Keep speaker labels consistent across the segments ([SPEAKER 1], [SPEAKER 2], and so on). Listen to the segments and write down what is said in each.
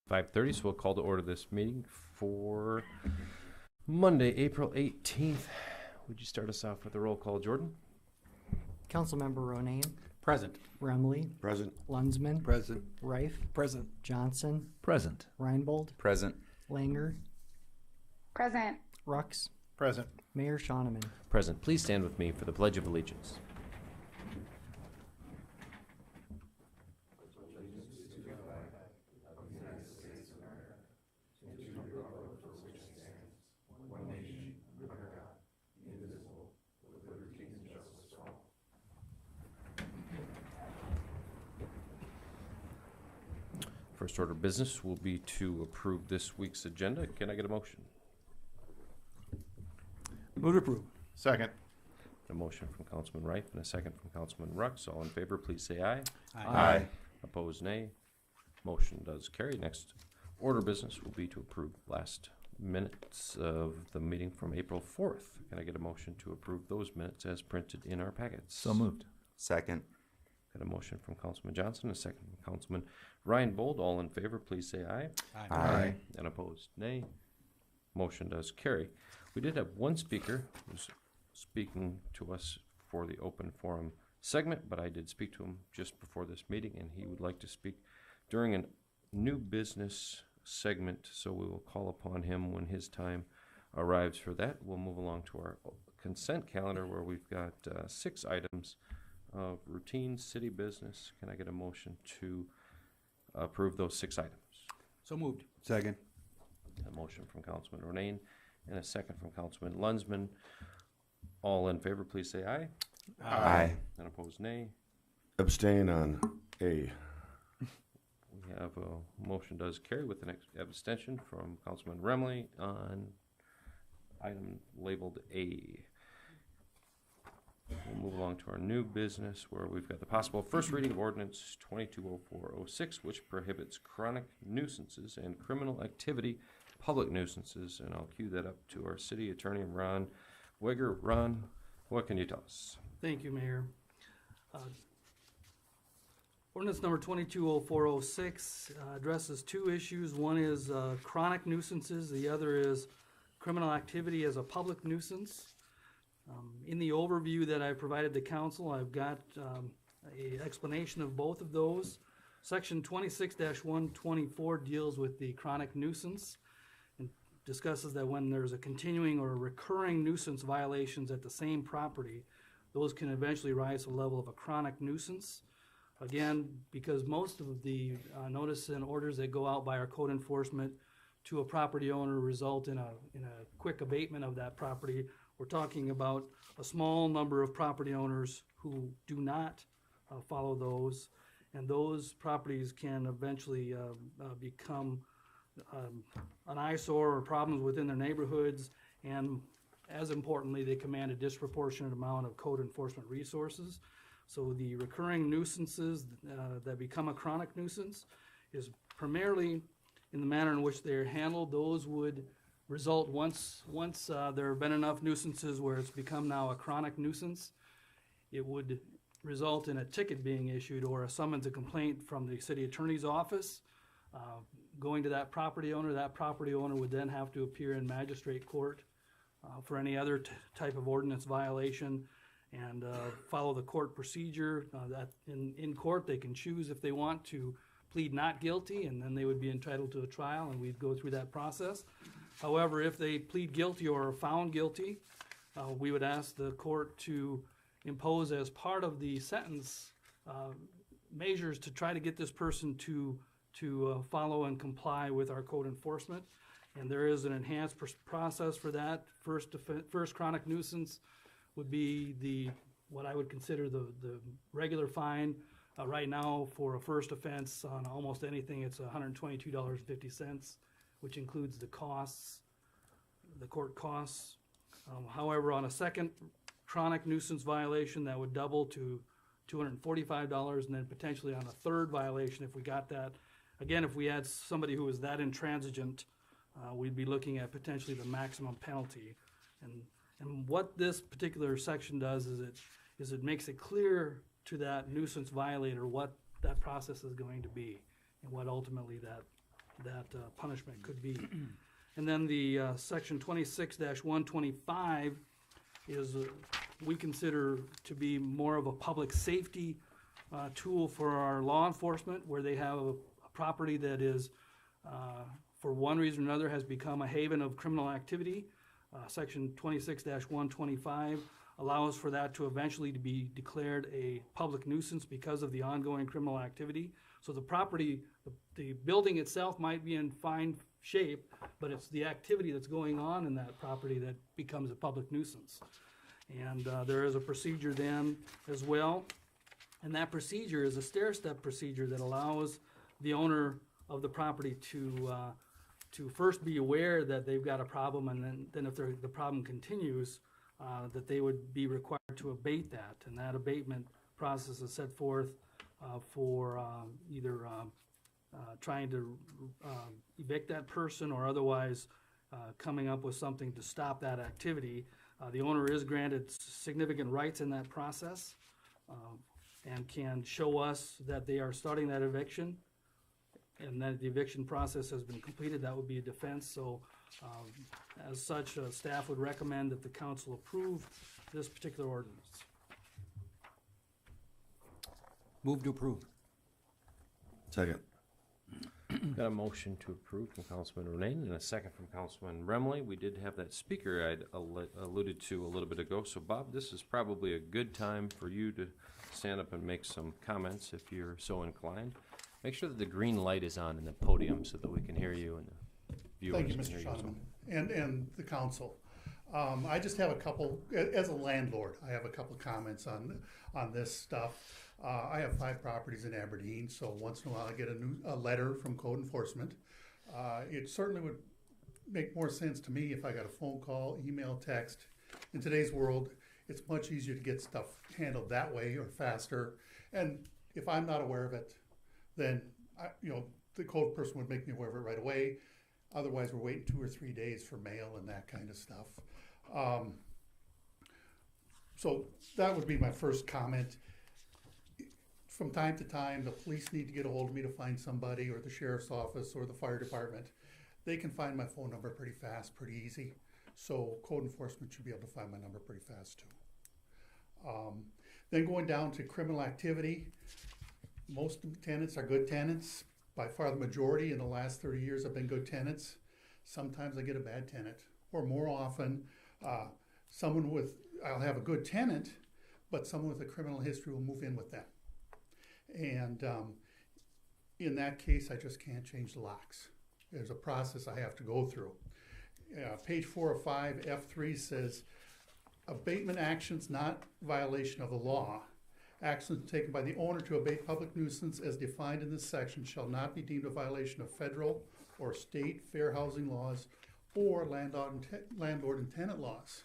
[SPEAKER 1] 5:30, so we'll call to order this meeting for Monday, April 18th. Would you start us off with a roll call, Jordan?
[SPEAKER 2] Councilmember Ronayne.
[SPEAKER 3] Present.
[SPEAKER 2] Remley.
[SPEAKER 4] Present.
[SPEAKER 2] Lunsman.
[SPEAKER 4] Present.
[SPEAKER 2] Reif.
[SPEAKER 3] Present.
[SPEAKER 2] Johnson.
[SPEAKER 3] Present.
[SPEAKER 2] Reinbold.
[SPEAKER 3] Present.
[SPEAKER 2] Langer.
[SPEAKER 5] Present.
[SPEAKER 2] Rux.
[SPEAKER 3] Present.
[SPEAKER 2] Mayor Shoneman.
[SPEAKER 1] Present. Please stand with me for the Pledge of Allegiance. First order of business will be to approve this week's agenda. Can I get a motion?
[SPEAKER 3] Move to approve.
[SPEAKER 4] Second.
[SPEAKER 1] A motion from Councilman Reif and a second from Councilman Rux. All in favor, please say aye.
[SPEAKER 4] Aye.
[SPEAKER 1] Opposed, nay. Motion does carry. Next order of business will be to approve last minutes of the meeting from April 4th. Can I get a motion to approve those minutes as printed in our packets?
[SPEAKER 3] So moved.
[SPEAKER 4] Second.
[SPEAKER 1] Got a motion from Councilman Johnson, a second from Councilman Reinbold. All in favor, please say aye.
[SPEAKER 4] Aye.
[SPEAKER 1] And opposed, nay. Motion does carry. We did have one speaker who's speaking to us for the open forum segment, but I did speak to him just before this meeting, and he would like to speak during a new business segment, so we will call upon him when his time arrives for that. We'll move along to our consent calendar, where we've got 6 items of routine city business. Can I get a motion to approve those 6 items?
[SPEAKER 3] So moved.
[SPEAKER 4] Second.
[SPEAKER 1] A motion from Councilman Ronayne and a second from Councilman Lunsman. All in favor, please say aye.
[SPEAKER 4] Aye.
[SPEAKER 1] And opposed, nay.
[SPEAKER 4] Abstain on A.
[SPEAKER 1] We have a motion does carry with an abstention from Councilman Remley on item labeled A. We'll move along to our new business, where we've got the possible first reading of ordinance 220406, which prohibits chronic nuisances and criminal activity, public nuisances, and I'll cue that up to our city attorney, Ron Weger. Ron, what can you tell us?
[SPEAKER 6] Thank you, Mayor. Ordinance number 220406 addresses 2 issues. One is chronic nuisances. The other is criminal activity as a public nuisance. In the overview that I provided the council, I've got an explanation of both of those. Section 26-124 deals with the chronic nuisance and discusses that when there's a continuing or recurring nuisance violations at the same property, those can eventually rise to the level of a chronic nuisance. Again, because most of the notice and orders that go out by our code enforcement to a property owner result in a quick abatement of that property, we're talking about a small number of property owners who do not follow those, and those properties can eventually become an eyesore or problems within their neighborhoods, and as importantly, they command a disproportionate amount of code enforcement resources. So the recurring nuisances that become a chronic nuisance is primarily in the manner in which they're handled. Those would result once there have been enough nuisances where it's become now a chronic nuisance, it would result in a ticket being issued or a summons and complaint from the city attorney's office going to that property owner. That property owner would then have to appear in magistrate court for any other type of ordinance violation and follow the court procedure. That in court they can choose if they want to plead not guilty, and then they would be entitled to a trial, and we'd go through that process. However, if they plead guilty or are found guilty, we would ask the court to impose as part of the sentence measures to try to get this person to follow and comply with our code enforcement. And there is an enhanced process for that. First chronic nuisance would be what I would consider the regular fine. Right now, for a first offense on almost anything, it's $122.50. which includes the costs, the court costs. However, on a second chronic nuisance violation, that would double to $245, and then potentially on a third violation, if we got that. Again, if we had somebody who was that intransigent, we'd be looking at potentially the maximum penalty. And what this particular section does is it makes it clear to that nuisance violator what that process is going to be and what ultimately that punishment could be. And then the section 26-125 is, we consider to be more of a public safety tool for our law enforcement, where they have a property that is, for one reason or another, has become a haven of criminal activity. Section 26-125 allows for that to eventually to be declared a public nuisance because of the ongoing criminal activity. So the property, the building itself might be in fine shape, but it's the activity that's going on in that property that becomes a public nuisance. And there is a procedure then as well. And that procedure is a stair-step procedure that allows the owner of the property to first be aware that they've got a problem, and then if the problem continues, that they would be required to abate that. And that abatement process is set forth for either trying to evict that person or otherwise coming up with something to stop that activity. The owner is granted significant rights in that process and can show us that they are starting that eviction, and that the eviction process has been completed. That would be a defense. So as such, staff would recommend that the council approve this particular ordinance.
[SPEAKER 3] Move to approve.
[SPEAKER 4] Second.
[SPEAKER 1] Got a motion to approve from Councilman Renane and a second from Councilman Remley. We did have that speaker I'd alluded to a little bit ago. So Bob, this is probably a good time for you to stand up and make some comments if you're so inclined. Make sure that the green light is on in the podium so that we can hear you and the viewers
[SPEAKER 7] Thank you,
[SPEAKER 1] can
[SPEAKER 7] Mr.
[SPEAKER 1] hear you as well.
[SPEAKER 7] Shoneman, and the council. I just have a couple, as a landlord, I have a couple comments on this stuff. I have 5 properties in Aberdeen, so once in a while I get a letter from code enforcement. It certainly would make more sense to me if I got a phone call, email, text. In today's world, it's much easier to get stuff handled that way or faster. And if I'm not aware of it, then the code person would make me aware of it right away. Otherwise, we're waiting 2 or 3 days for mail and that kind of stuff. So that would be my first comment. From time to time, the police need to get a hold of me to find somebody, or the sheriff's office, or the fire department. They can find my phone number pretty fast, pretty easy. So code enforcement should be able to find my number pretty fast too. Then going down to criminal activity, most tenants are good tenants. By far the majority in the last 30 years have been good tenants. Sometimes I get a bad tenant, or more often, I'll have a good tenant, but someone with a criminal history will move in with them. And in that case, I just can't change the locks. There's a process I have to go through. Page 4 of 5, F3 says, abatement actions not violation of the law. Actions taken by the owner to abate public nuisance as defined in this section shall not be deemed a violation of federal or state fair housing laws or landlord and tenant laws.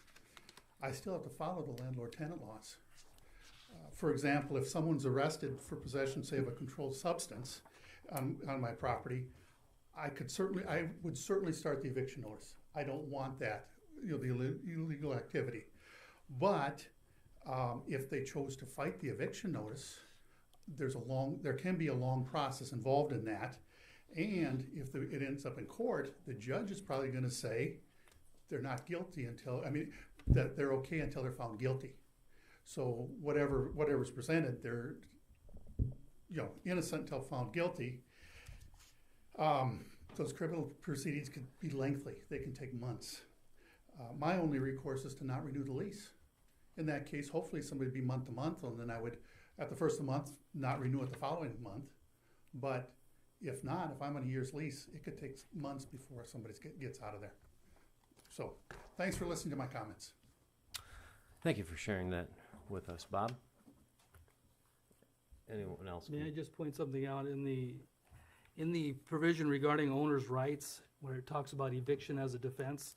[SPEAKER 7] I still have to follow the landlord-tenant laws. For example, if someone's arrested for possession, say, of a controlled substance on my property, I would certainly start the eviction notice. I don't want that, the illegal activity. But if they chose to fight the eviction notice, there can be a long process involved in that. And if it ends up in court, the judge is probably going to say they're not guilty that they're okay until they're found guilty. So whatever's presented, they're innocent until found guilty. Those criminal proceedings could be lengthy. They can take months. My only recourse is to not renew the lease. In that case, hopefully somebody would be month to month, and then I would, at the first of the month, not renew it the following month. But if not, if I'm on a year's lease, it could take months before somebody gets out of there. So thanks for listening to my comments.
[SPEAKER 1] Thank you for sharing that with us, Bob. Anyone else?
[SPEAKER 6] May I just point something out in the provision regarding owner's rights, where it talks about eviction as a defense?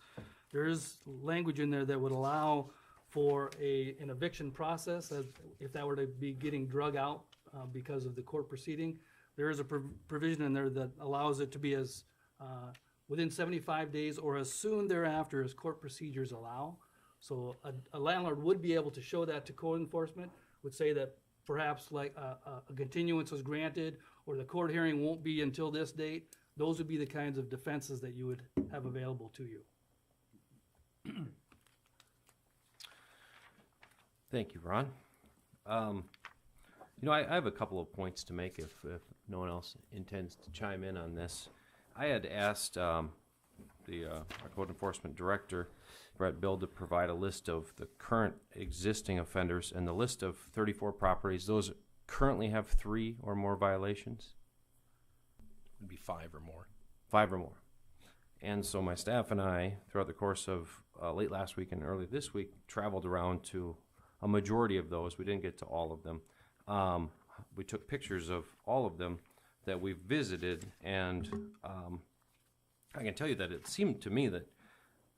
[SPEAKER 6] There is language in there that would allow for an eviction process, as if that were to be getting drug out because of the court proceeding. There is a provision in there that allows it to be as within 75 days or as soon thereafter as court procedures allow. So a landlord would be able to show that to code enforcement, would say that perhaps like a continuance was granted, or the court hearing won't be until this date, those would be the kinds of defenses that you would have available to you.
[SPEAKER 1] Thank you, Ron. I have a couple of points to make if no one else intends to chime in on this. I had asked our code enforcement director, Brett Bill, to provide a list of the current existing offenders and the list of 34 properties. Those currently have 3 or more violations?
[SPEAKER 8] Would be 5 or more.
[SPEAKER 1] 5 or more. And so my staff and I, throughout the course of late last week and early this week, traveled around to a majority of those. We didn't get to all of them. We took pictures of all of them that we visited, and I can tell you that it seemed to me that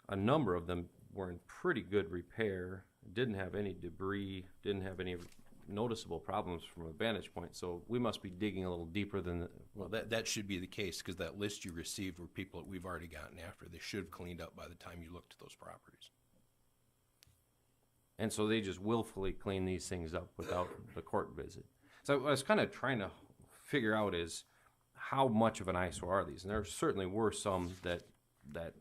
[SPEAKER 1] a number of them were in pretty good repair, didn't have any debris, didn't have any noticeable problems from a vantage point. So we must be digging a little deeper than
[SPEAKER 8] Well, that should be the case, because that list you received were people that we've already gotten after. They should have cleaned up by the time you looked at those properties.
[SPEAKER 1] And so they just willfully clean these things up without the court visit. So I was kind of trying to figure out is how much of an eyesore are these? And there certainly were some that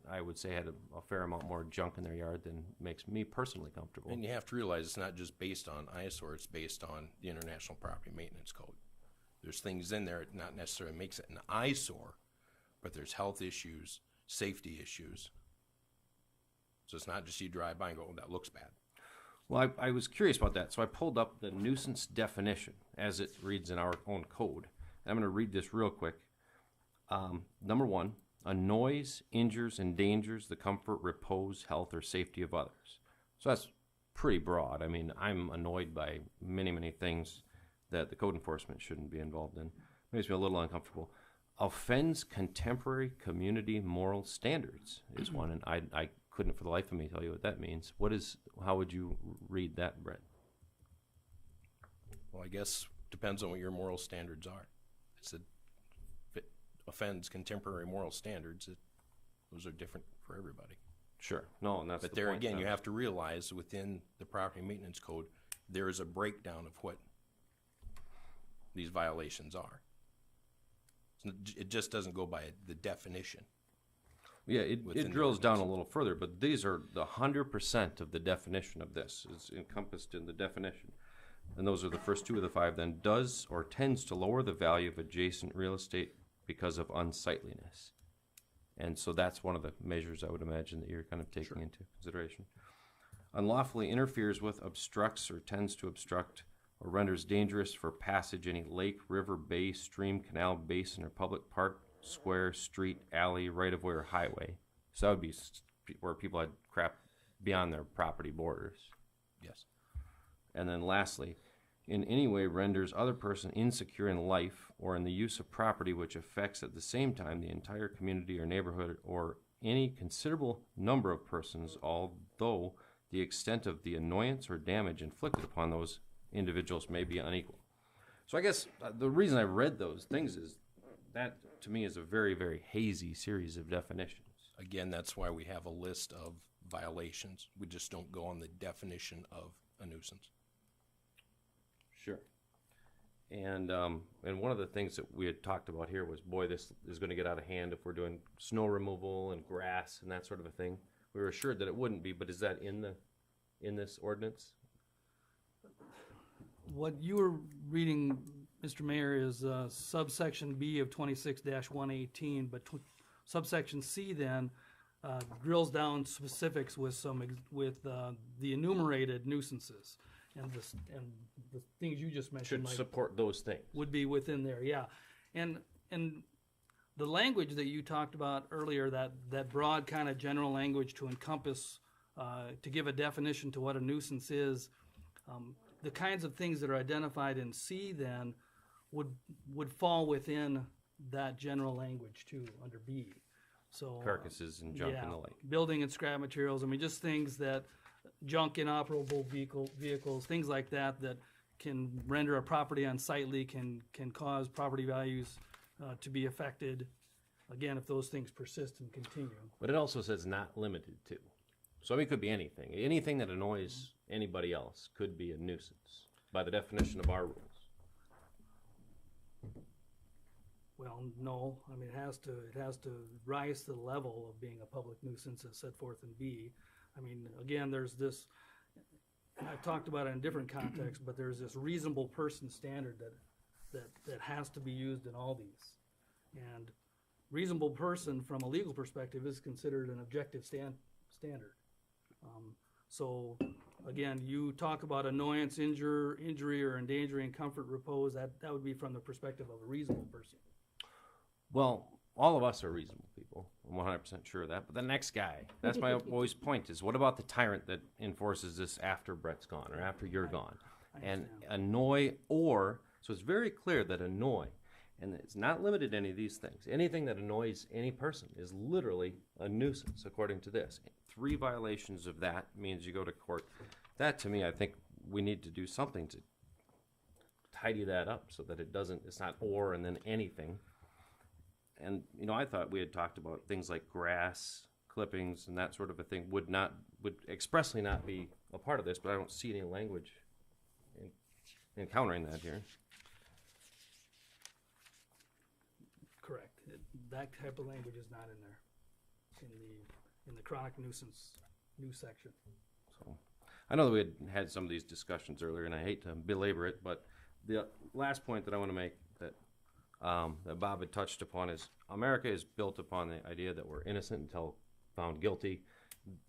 [SPEAKER 1] I would say had a fair amount more junk in their yard than makes me personally comfortable.
[SPEAKER 8] And you have to realize it's not just based on eyesore, it's based on the International Property Maintenance Code. There's things in there that not necessarily makes it an eyesore, but there's health issues, safety issues. So it's not just you drive by and go, oh, that looks bad.
[SPEAKER 1] Well, I was curious about that, so I pulled up the nuisance definition as it reads in our own code. And I'm going to read this real quick. Number 1, a noise injures, endangers the comfort, repose, health, or safety of others. So that's pretty broad. I mean, I'm annoyed by many, many things that the code enforcement shouldn't be involved in. Makes me a little uncomfortable. Offends contemporary community moral standards is one, and I couldn't for the life of me tell you what that means. How would you read that, Brett?
[SPEAKER 8] Well, I guess depends on what your moral standards are. If it offends contemporary moral standards, those are different for everybody.
[SPEAKER 1] Sure. No, and that's
[SPEAKER 8] But
[SPEAKER 1] the
[SPEAKER 8] there
[SPEAKER 1] point.
[SPEAKER 8] again, you have to realize within the property maintenance code, there is a breakdown of what these violations are. It just doesn't go by the definition.
[SPEAKER 1] Yeah, it
[SPEAKER 8] within the
[SPEAKER 1] drills down a
[SPEAKER 8] ordinance.
[SPEAKER 1] little further, but these are the 100% of the definition of this. It's encompassed in the definition. And those are the first 2 of the 5 then. Does or tends to lower the value of adjacent real estate because of unsightliness. And so that's one of the measures I would imagine that you're kind of taking into consideration. Unlawfully interferes with, obstructs, or tends to obstruct, or renders dangerous for passage any lake, river, bay, stream, canal, basin, or public park, square, street, alley, right-of-way, or highway. So that would be where people had crap beyond their property borders.
[SPEAKER 8] Yes.
[SPEAKER 1] And then lastly, in any way renders other person insecure in life or in the use of property which affects at the same time the entire community or neighborhood or any considerable number of persons, although the extent of the annoyance or damage inflicted upon those individuals may be unequal. So I guess the reason I read those things is that, to me, is a very, very hazy series of definitions.
[SPEAKER 8] Again, that's why we have a list of violations. We just don't go on the definition of a nuisance.
[SPEAKER 1] Sure. And one of the things that we had talked about here was, boy, this is going to get out of hand if we're doing snow removal and grass and that sort of a thing. We were assured that it wouldn't be, but is that in this ordinance?
[SPEAKER 6] What you were reading, Mr. Mayor, is subsection B of 26-118, but subsection C then drills down specifics with the enumerated nuisances, and the things you just mentioned,
[SPEAKER 1] Should
[SPEAKER 6] Mike,
[SPEAKER 1] support those things.
[SPEAKER 6] would be within there, yeah. And the language that you talked about earlier, that broad kind of general language to encompass, to give a definition to what a nuisance is, the kinds of things that are identified in C then would fall within that general language too, under B. So
[SPEAKER 1] Carcasses and junk and the like.
[SPEAKER 6] building and scrap materials. I mean, just things that junk inoperable vehicles, things like that can render a property unsightly, can cause property values to be affected. Again, if those things persist and continue.
[SPEAKER 1] But it also says not limited to. So I mean, it could be anything. Anything that annoys anybody else could be a nuisance by the definition of our rules.
[SPEAKER 6] Well, no, I mean, it has to rise to the level of being a public nuisance as set forth in B. I mean, again, there's this, and I've talked about it in different contexts, but there's this reasonable person standard that has to be used in all these. And reasonable person from a legal perspective is considered an objective standard. So again, you talk about annoyance, injury, or endangering comfort, repose, that would be from the perspective of a reasonable person.
[SPEAKER 1] Well, all of us are reasonable people. I'm 100% sure of that. But the next guy, that's my always point, is what about the tyrant that enforces this after Brett's gone or after you're gone? And annoy so it's very clear that annoy, and it's not limited to any of these things. Anything that annoys any person is literally a nuisance, according to this. 3 violations of that means you go to court. That, to me, I think we need to do something to tidy that up so that it's not or and then anything. And, I thought we had talked about things like grass, clippings, and that sort of a thing would expressly not be a part of this, but I don't see any language encountering that here.
[SPEAKER 6] Correct. That type of language is not in there, in the chronic nuisance new section.
[SPEAKER 1] So, I know that we had some of these discussions earlier, and I hate to belabor it, but the last point that I want to make that Bob had touched upon is America is built upon the idea that we're innocent until found guilty.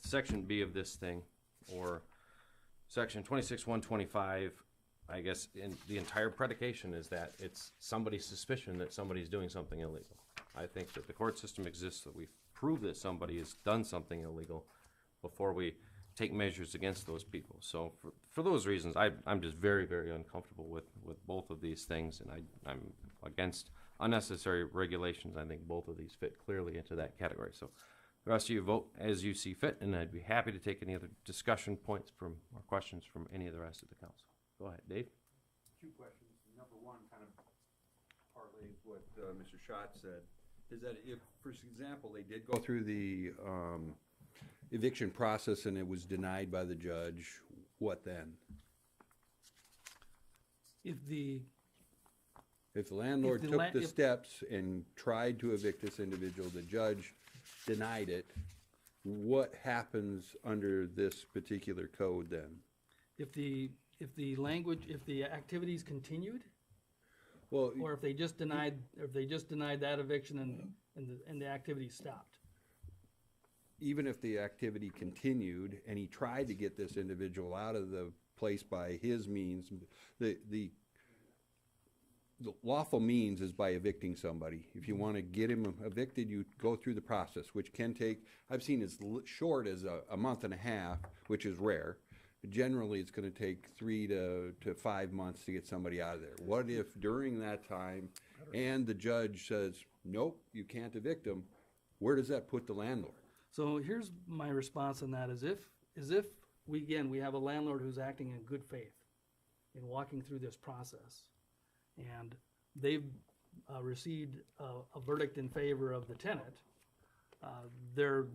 [SPEAKER 1] Section B of this thing, or Section 26.125, I guess the entire predication is that it's somebody's suspicion that somebody's doing something illegal. I think that the court system exists that we prove that somebody has done something illegal before we take measures against those people. So for those reasons, I'm just very, very uncomfortable with both of these things, and I'm against unnecessary regulations. I think both of these fit clearly into that category. So the rest of you vote as you see fit, and I'd be happy to take any other discussion points or questions from any of the rest of the council. Go ahead, Dave.
[SPEAKER 9] 2 questions. Number 1, kind of parlays what Mr. Schott said, is that if, for example, they did go through the eviction process and it was denied by the judge, what then?
[SPEAKER 6] If the
[SPEAKER 9] landlord took the steps and tried to evict this individual, the judge denied it, what happens under this particular code then?
[SPEAKER 6] If the activities continued,
[SPEAKER 9] Well,
[SPEAKER 6] or if they just denied that eviction and the activity stopped.
[SPEAKER 9] even if the activity continued and he tried to get this individual out of the place by his means, the lawful means is by evicting somebody. If you want to get him evicted, you go through the process, which can take, I've seen as short as a month and a half, which is rare. Generally, it's going to take 3 to 5 months to get somebody out of there. What if during that time, and the judge says, nope, you can't evict him, where does that put the landlord?
[SPEAKER 6] So here's my response on that: is if we have a landlord who's acting in good faith in walking through this process, and they've received a verdict in favor of the tenant, their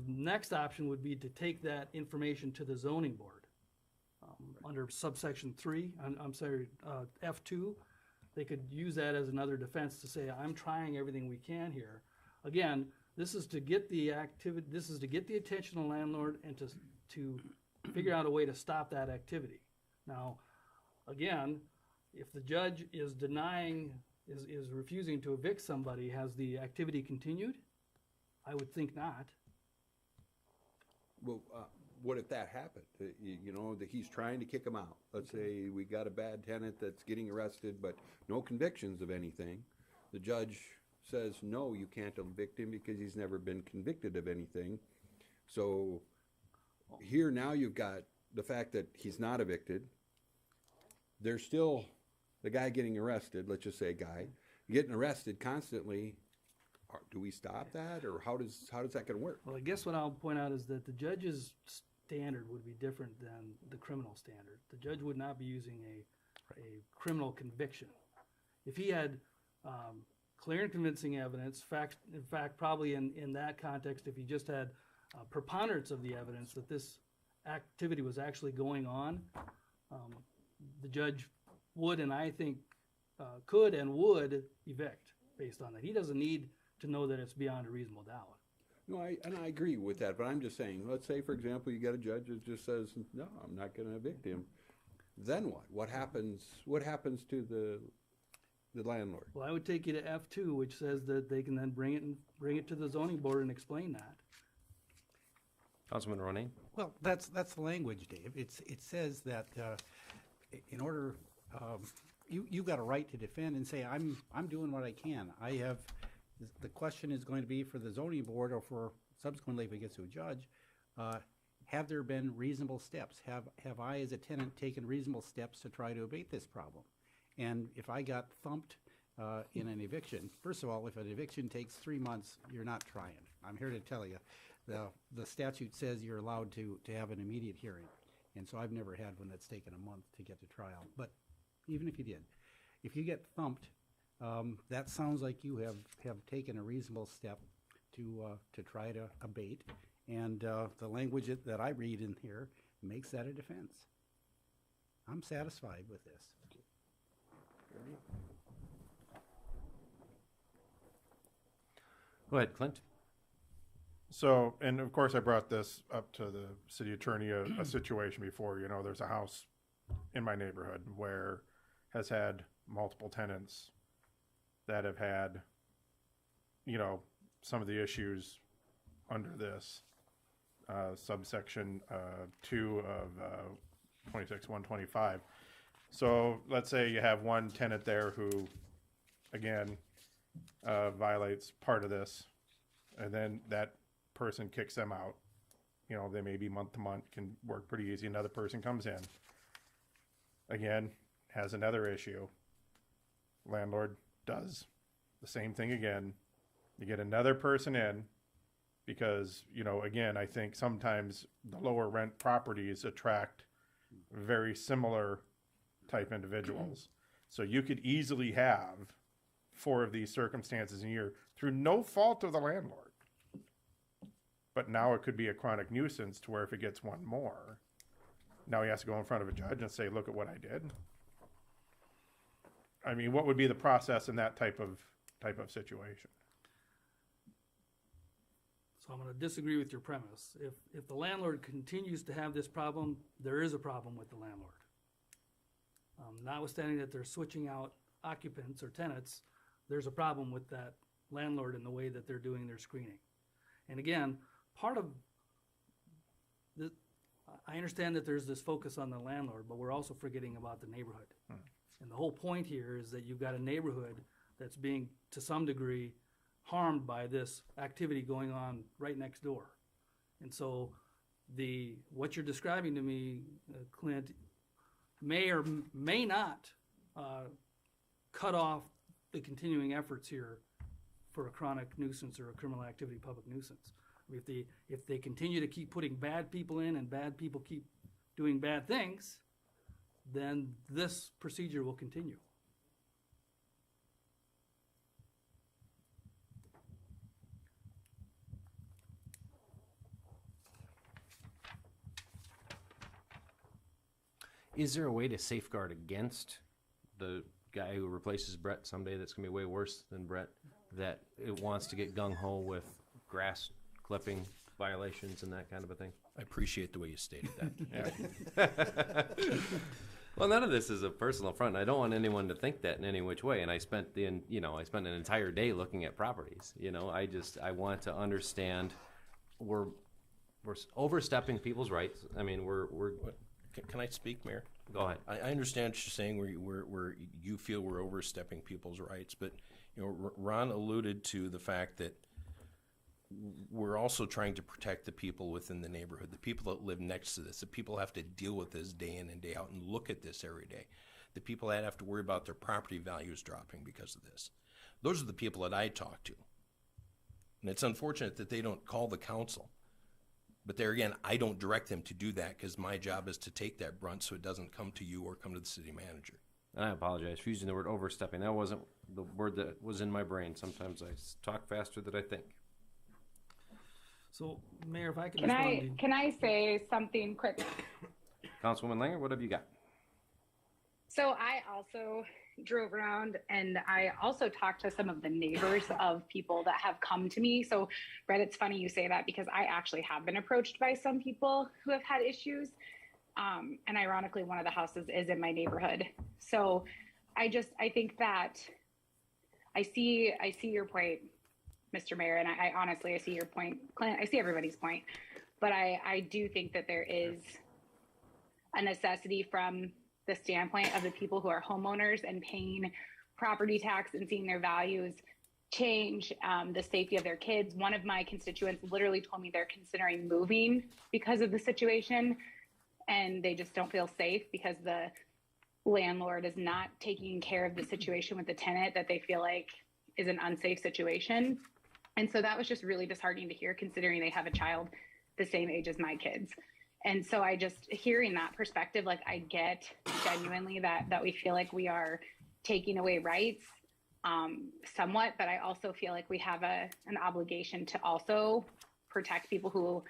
[SPEAKER 6] next option would be to take that information to the zoning board. Under subsection 3, F2, they could use that as another defense to say, I'm trying everything we can here. Again, this is to get the attention of the landlord and to figure out a way to stop that activity. Now, again, if the judge is is refusing to evict somebody, has the activity continued? I would think not.
[SPEAKER 9] Well, what if that happened? You know, that he's trying to kick him out. Let's say we got a bad tenant that's getting arrested, but no convictions of anything. The judge says, no, you can't evict him because he's never been convicted of anything. So here now you've got the fact that he's not evicted. There's still the guy getting arrested, let's just say a guy, getting arrested constantly. Do we stop that, or how does that going to work?
[SPEAKER 6] Well, I guess what I'll point out is that the judge's standard would be different than the criminal standard. The judge would not be using a criminal conviction. If he had clear and convincing evidence, in fact, probably in that context, if he just had preponderance of the evidence that this activity was actually going on, the judge would, and I think could and would evict. based on that. He doesn't need to know that it's beyond a reasonable doubt.
[SPEAKER 9] No, I agree with that, but I'm just saying, let's say, for example, you got a judge that just says, no, I'm not gonna evict him. Then what? What happens to the landlord?
[SPEAKER 6] Well, I would take you to F2, which says that they can then bring it to the zoning board and explain that.
[SPEAKER 1] Councilman Ronayne?
[SPEAKER 3] Well, that's the language, Dave. It says that in order, you've got a right to defend and say, I'm doing what I can. The question is going to be for the zoning board, or for subsequently if it gets to a judge, have there been reasonable steps? Have I as a tenant taken reasonable steps to try to abate this problem? And if I got thumped in an eviction, first of all, if an eviction takes 3 months, you're not trying. I'm here to tell you, the statute says you're allowed to have an immediate hearing. And so I've never had one that's taken a month to get to trial. But even if you did, if you get thumped, that sounds like you have taken a reasonable step to try to abate. And the language that I read in here makes that a defense. I'm satisfied with this.
[SPEAKER 1] Go ahead, Clint.
[SPEAKER 10] So, and of course I brought this up to the city attorney, a situation before. You know, there's a house in my neighborhood where has had multiple tenants that have had, you know, some of the issues under this subsection 2 of 26-125. So let's say you have one tenant there who, again, violates part of this, and then that person kicks them out. You know, they may be month to month, can work pretty easy. Another person comes in, again, has another issue. Landlord does the same thing again. You get another person in because, you know, again, I think sometimes the lower rent properties attract very similar type individuals. So you could easily have 4 of these circumstances in a year through no fault of the landlord. But now it could be a chronic nuisance to where if it gets one more, now he has to go in front of a judge and say, look at what I did. I mean, what would be the process in that type of situation?
[SPEAKER 6] So I'm going to disagree with your premise. If the landlord continues to have this problem, there is a problem with the landlord. Notwithstanding that they're switching out occupants or tenants, there's a problem with that landlord in the way that they're doing their screening. And again, part of the, I understand that there's this focus on the landlord, but we're also forgetting about the neighborhood. And the whole point here is that you've got a neighborhood that's being, to some degree, harmed by this activity going on right next door. And so what you're describing to me, Clint, may or may not cut off the continuing efforts here for a chronic nuisance or a criminal activity public nuisance. If they continue to keep putting bad people in and bad people keep doing bad things, then this procedure will continue.
[SPEAKER 1] Is there a way to safeguard against the guy who replaces Brett someday that's going to be way worse than Brett, that it wants to get gung-ho with grass clipping violations and that kind of a thing?
[SPEAKER 8] I appreciate the way you stated that.
[SPEAKER 1] Well, none of this is a personal affront. I don't want anyone to think that in any which way. And I spent an entire day looking at properties. You know, I want to understand we're overstepping people's rights. I mean,
[SPEAKER 8] Can I speak, Mayor?
[SPEAKER 1] Go ahead.
[SPEAKER 8] I understand what you're saying, where you feel we're overstepping people's rights, but you know, Ron alluded to the fact that we're also trying to protect the people within the neighborhood, the people that live next to this, the people who have to deal with this day in and day out and look at this every day, the people that have to worry about their property values dropping because of this. Those are the people that I talk to. And it's unfortunate that they don't call the council. But there again, I don't direct them to do that because my job is to take that brunt so it doesn't come to you or come to the city manager.
[SPEAKER 1] And I apologize for using the word overstepping. That wasn't the word that was in my brain. Sometimes I talk faster than I think.
[SPEAKER 6] So, Mayor, if I could respond
[SPEAKER 5] Can I say something quick?
[SPEAKER 1] Councilwoman Langer, what have you got?
[SPEAKER 5] So I also drove around, and I also talked to some of the neighbors of people that have come to me. So, Brett, it's funny you say that because I actually have been approached by some people who have had issues. And ironically, one of the houses is in my neighborhood. So I think that I see your point, Mr. Mayor, and I honestly, I see your point, Clint, I see everybody's point, but I do think that there is a necessity from the standpoint of the people who are homeowners and paying property tax and seeing their values change, the safety of their kids. One of my constituents literally told me they're considering moving because of the situation, and they just don't feel safe because the landlord is not taking care of the situation with the tenant that they feel like is an unsafe situation. And so that was just really disheartening to hear, considering they have a child the same age as my kids. And so I just, hearing that perspective, like I get genuinely that we feel like we are taking away rights somewhat, but I also feel like we have an obligation to also protect people who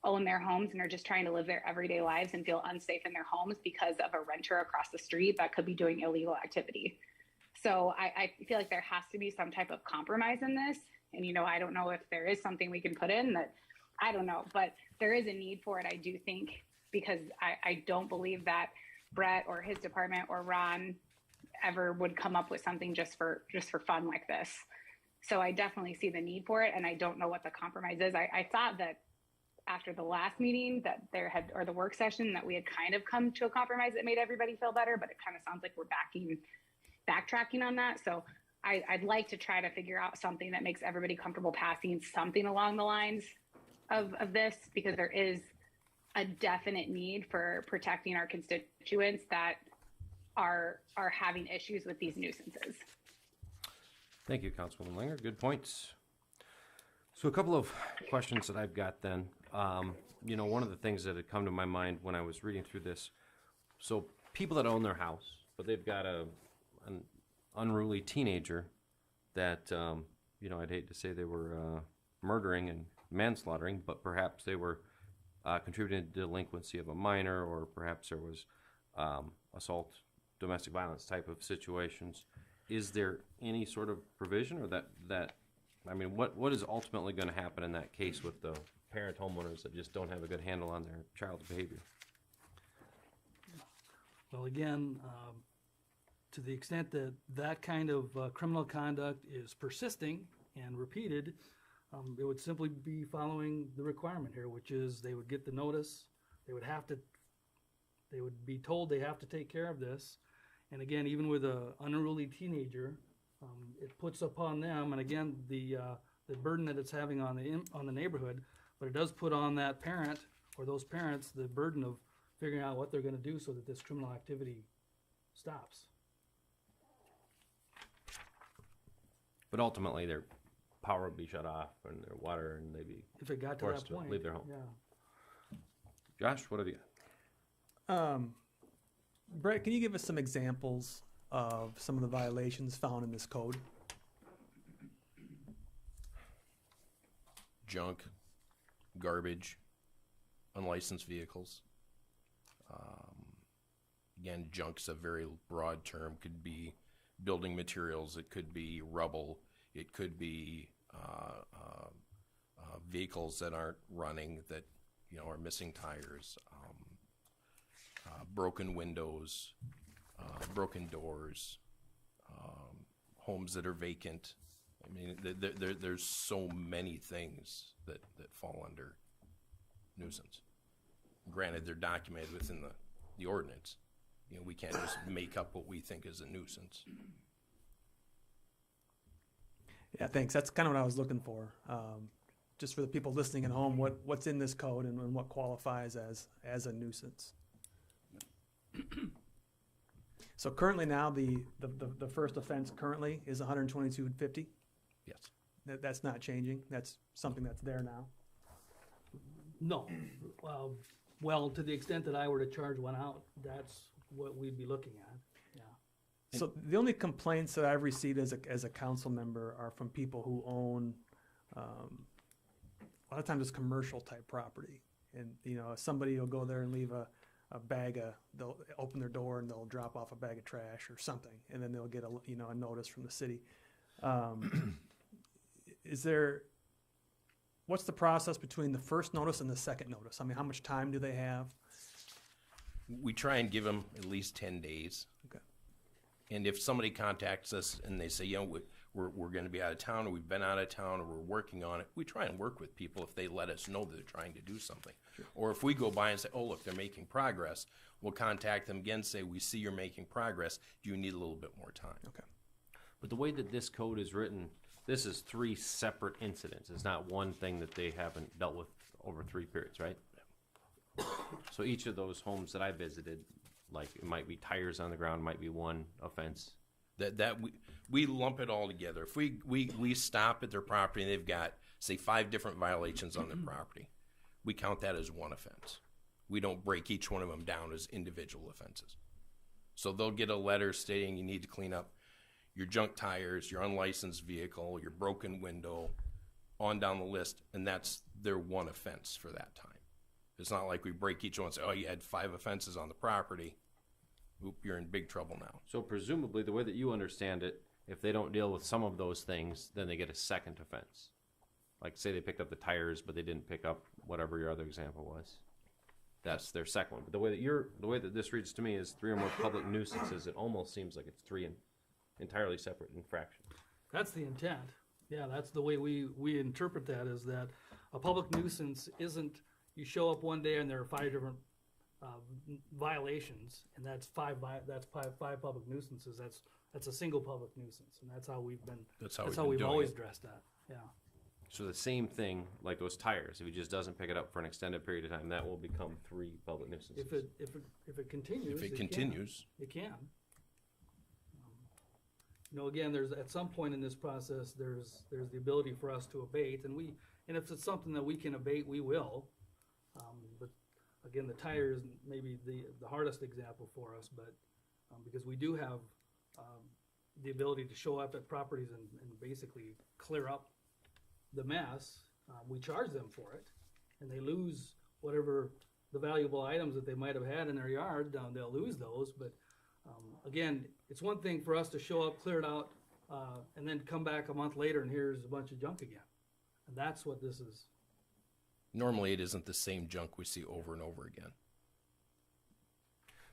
[SPEAKER 5] own their homes and are just trying to live their everyday lives and feel unsafe in their homes because of a renter across the street that could be doing illegal activity. So I feel like there has to be some type of compromise in this. And, you know, I don't know if there is something we can put in that, I don't know, but there is a need for it, I do think, because I don't believe that Brett or his department or Ron ever would come up with something just for fun like this. So I definitely see the need for it, and I don't know what the compromise is. I thought that after the last meeting that there had, or the work session, that we had kind of come to a compromise that made everybody feel better, but it kind of sounds like we're backtracking on that. So I'd like to try to figure out something that makes everybody comfortable passing something along the lines of this, because there is a definite need for protecting our constituents that are having issues with these nuisances.
[SPEAKER 1] Thank you, Councilwoman Langer. Good points. So a couple of questions that I've got then. You know, one of the things that had come to my mind when I was reading through this, so people that own their house, but they've got an unruly teenager that, you know, I'd hate to say they were murdering and manslaughtering, but perhaps they were contributing to delinquency of a minor, or perhaps there was assault, domestic violence type of situations. Is there any sort of provision, or that I mean, what is ultimately going to happen in that case with the parent homeowners that just don't have a good handle on their child's behavior?
[SPEAKER 6] Well, again, to the extent that that kind of criminal conduct is persisting and repeated, it would simply be following the requirement here, which is they would get the notice, they would be told they have to take care of this. And again, even with an unruly teenager, it puts upon them, and again, the burden that it's having on the neighborhood, but it does put on that parent or those parents the burden of figuring out what they're going to do so that this criminal activity stops.
[SPEAKER 1] But ultimately, their power would be shut off and their water, and they'd be
[SPEAKER 6] If it got to
[SPEAKER 1] forced
[SPEAKER 6] that point,
[SPEAKER 1] to leave their home.
[SPEAKER 6] yeah.
[SPEAKER 1] Josh, what have you got?
[SPEAKER 2] Brett, can you give us some examples of some of the violations found in this code?
[SPEAKER 8] Junk, garbage, unlicensed vehicles. Again, junk's a very broad term. Could be building materials. It could be rubble. It could be vehicles that aren't running, that, you know, are missing tires. Broken windows, broken doors, homes that are vacant. I mean, there's so many things that fall under nuisance. Granted, they're documented within the ordinance. You know, we can't just make up what we think is a nuisance.
[SPEAKER 2] Yeah, thanks. That's kind of what I was looking for. Just for the people listening at home, what's in this code and what qualifies as a nuisance. So currently now, the first offense currently is $122.50.
[SPEAKER 8] Yes.
[SPEAKER 2] That's not changing. That's something that's there now.
[SPEAKER 6] No. Well, to the extent that I were to charge one out, that's what we'd be looking at. Yeah.
[SPEAKER 2] So the only complaints that I've received as a council member are from people who own, a lot of times it's commercial type property. And, you know, somebody will go there and leave a they'll open their door and they'll drop off a bag of trash or something, and then they'll get a notice from the city. What's the process between the first notice and the second notice? I mean, how much time do they have?
[SPEAKER 8] We try and give them at least 10 days.
[SPEAKER 2] Okay.
[SPEAKER 8] And if somebody contacts us and they say, we're going to be out of town, or we've been out of town, or we're working on it, we try and work with people if they let us know that they're trying to do something. Sure. Or if we go by and say, oh, look, they're making progress, we'll contact them again, say, we see you're making progress. Do you need a little bit more time?
[SPEAKER 2] Okay.
[SPEAKER 1] But the way that this code is written, this is 3 separate incidents. It's not one thing that they haven't dealt with over 3 periods, right? So each of those homes that I visited, like it might be tires on the ground, might be one offense.
[SPEAKER 8] That we lump it all together. If we stop at their property and they've got, say, 5 different violations on their property, we count that as one offense. We don't break each one of them down as individual offenses. So they'll get a letter stating you need to clean up your junk tires, your unlicensed vehicle, your broken window, on down the list, and that's their one offense for that time. It's not like we break each one and say, oh, you had 5 offenses on the property. Oop, you're in big trouble now.
[SPEAKER 1] So presumably, the way that you understand it, if they don't deal with some of those things, then they get a second offense. Like say they picked up the tires, but they didn't pick up whatever your other example was. That's their second one. But the way that this reads to me is 3 or more public nuisances. It almost seems like it's 3 entirely separate infractions.
[SPEAKER 6] That's the intent. Yeah, that's the way we interpret that, is that a public nuisance isn't, you show up one day and there are 5 different violations, and that's five public nuisances. That's a single public nuisance, and that's how we've always addressed that. Yeah.
[SPEAKER 1] So the same thing, like those tires, if he just doesn't pick it up for an extended period of time, that will become 3 public nuisances.
[SPEAKER 6] If it continues, it can. Again, there's at some point in this process, there's the ability for us to abate, and if it's something that we can abate, we will. But again, the tire is maybe the hardest example for us, but because we do have the ability to show up at properties and basically clear up the mess, we charge them for it, and they lose whatever the valuable items that they might have had in their yard. They'll lose those, but again, it's one thing for us to show up, clear it out, and then come back a month later and here's a bunch of junk again. And that's what this is.
[SPEAKER 8] Normally, it isn't the same junk we see over and over again.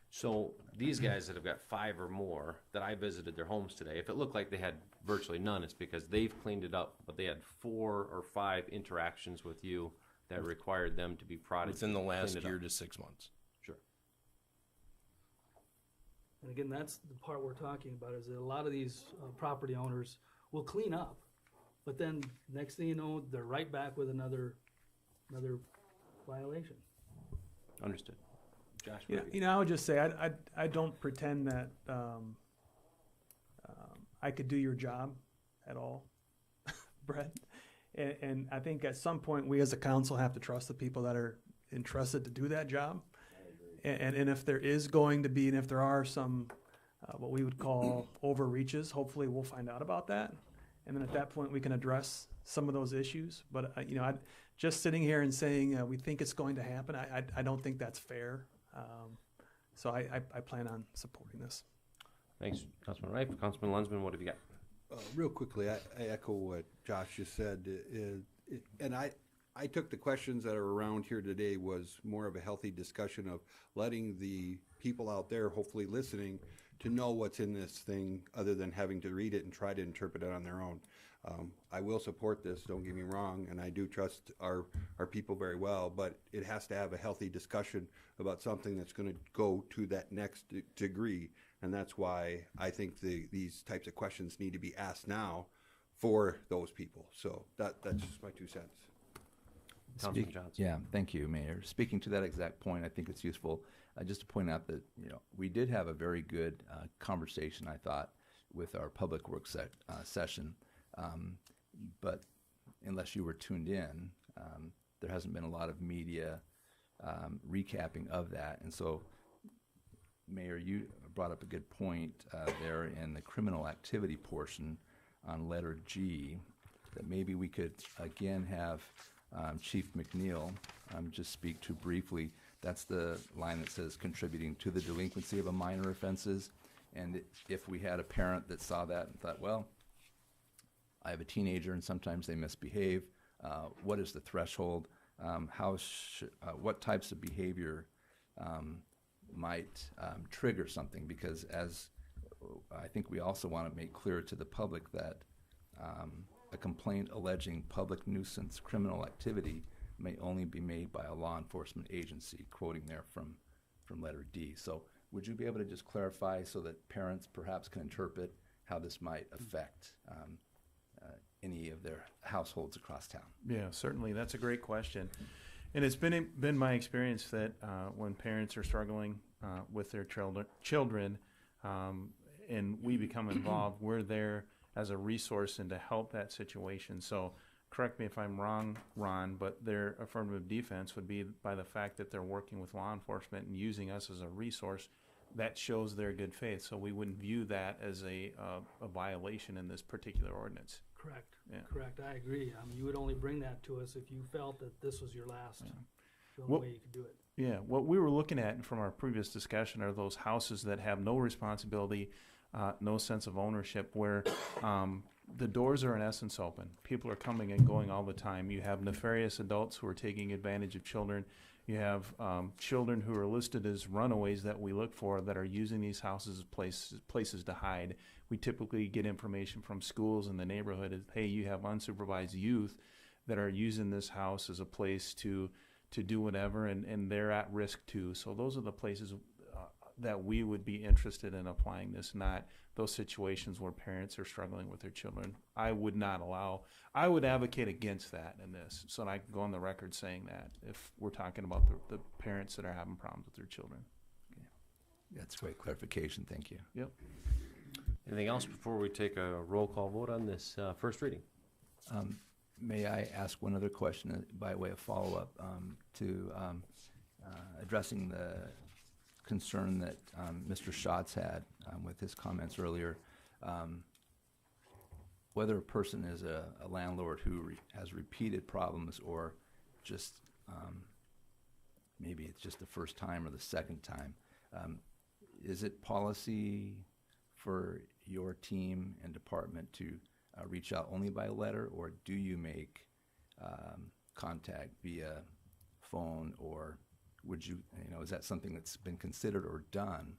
[SPEAKER 1] So these guys that have got 5 or more that I visited their homes today, if it looked like they had virtually none, it's because they've cleaned it up, but they had 4 or 5 interactions with you that required them to be prodded
[SPEAKER 8] within the last year to 6 months.
[SPEAKER 1] Sure.
[SPEAKER 6] And again, that's the part we're talking about, is that a lot of these property owners will clean up, but then next thing you know, they're right back with another violation.
[SPEAKER 1] Understood. Josh?
[SPEAKER 2] I would just say I don't pretend that I could do your job at all, Brett. And I think at some point we as a council have to trust the people that are entrusted to do that job. And if there is going to be, and if there are some what we would call overreaches, hopefully we'll find out about that. And then at that point we can address some of those issues. But just sitting here and saying we think it's going to happen, I don't think that's fair. So I plan on supporting this.
[SPEAKER 1] Thanks, Councilman Reif. Councilman Lunsman, what have you got?
[SPEAKER 9] Real quickly, I echo what Josh just said, and I took the questions that are around here today was more of a healthy discussion of letting the people out there, hopefully listening, to know what's in this thing other than having to read it and try to interpret it on their own. I will support this, don't get me wrong, and I do trust our people very well, but it has to have a healthy discussion about something that's going to go to that next degree, and that's why I think these types of questions need to be asked now for those people. So that's just my 2 cents.
[SPEAKER 1] Councilman Johnson.
[SPEAKER 4] Yeah, thank you, Mayor. Speaking to that exact point, I think it's useful just to point out that we did have a very good conversation, I thought, with our public works session. But unless you were tuned in, there hasn't been a lot of media recapping of that. And so, Mayor, you brought up a good point there in the criminal activity portion on letter G, that maybe we could again have Chief McNeil just speak to briefly That's the line that says contributing to the delinquency of a minor offenses. And if we had a parent that saw that and thought, well, I have a teenager and sometimes they misbehave, what is the threshold? What types of behavior might trigger something? Because as I think we also want to make clear to the public that a complaint alleging public nuisance criminal activity may only be made by a law enforcement agency, quoting there from letter D. So would you be able to just clarify so that parents perhaps can interpret how this might affect any of their households across town?
[SPEAKER 2] Yeah, certainly. That's a great question. And it's been my experience that when parents are struggling with their children, and we become involved, we're there as a resource and to help that situation. So correct me if I'm wrong, Ron, but their affirmative defense would be by the fact that they're working with law enforcement and using us as a resource. That shows their good faith. So we wouldn't view that as a violation in this particular ordinance.
[SPEAKER 6] Correct.
[SPEAKER 2] Yeah.
[SPEAKER 6] Correct. I agree. You would only bring that to us if you felt that this was your last the only
[SPEAKER 2] Well,
[SPEAKER 6] way you could do it.
[SPEAKER 2] Yeah, what we were looking at from our previous discussion are those houses that have no responsibility, no sense of ownership, where the doors are in essence open. People are coming and going all the time. You have nefarious adults who are taking advantage of children. You have children who are listed as runaways that we look for that are using these houses as places to hide. We typically get information from schools in the neighborhood. Hey, you have unsupervised youth that are using this house as a place to do whatever, and they're at risk too. So those are the places that we would be interested in applying this, not those situations where parents are struggling with their children. I would advocate against that in this, so that I can go on the record saying that if we're talking about the parents that are having problems with their children.
[SPEAKER 4] Okay. That's great clarification. Thank you.
[SPEAKER 2] Yep.
[SPEAKER 1] Anything else before we take a roll call vote on this first reading?
[SPEAKER 4] May I ask one other question by way of follow-up to addressing the concern that Mr. Schatz had with his comments earlier? Whether a person is a landlord who has repeated problems or just maybe it's just the first time or the second time, is it policy for your team and department to reach out only by letter, or do you make contact via phone, or would you, is that something that's been considered or done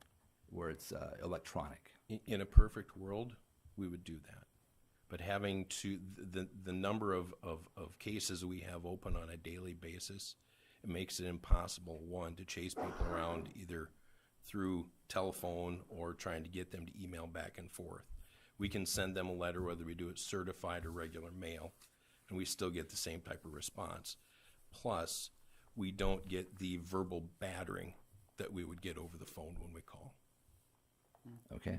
[SPEAKER 4] where it's electronic?
[SPEAKER 8] In a perfect world, we would do that. But having the number of cases we have open on a daily basis, it makes it impossible, one, to chase people around either through telephone or trying to get them to email back and forth. We can send them a letter, whether we do it certified or regular mail, and we still get the same type of response. Plus, we don't get the verbal battering that we would get over the phone when we call.
[SPEAKER 4] Okay.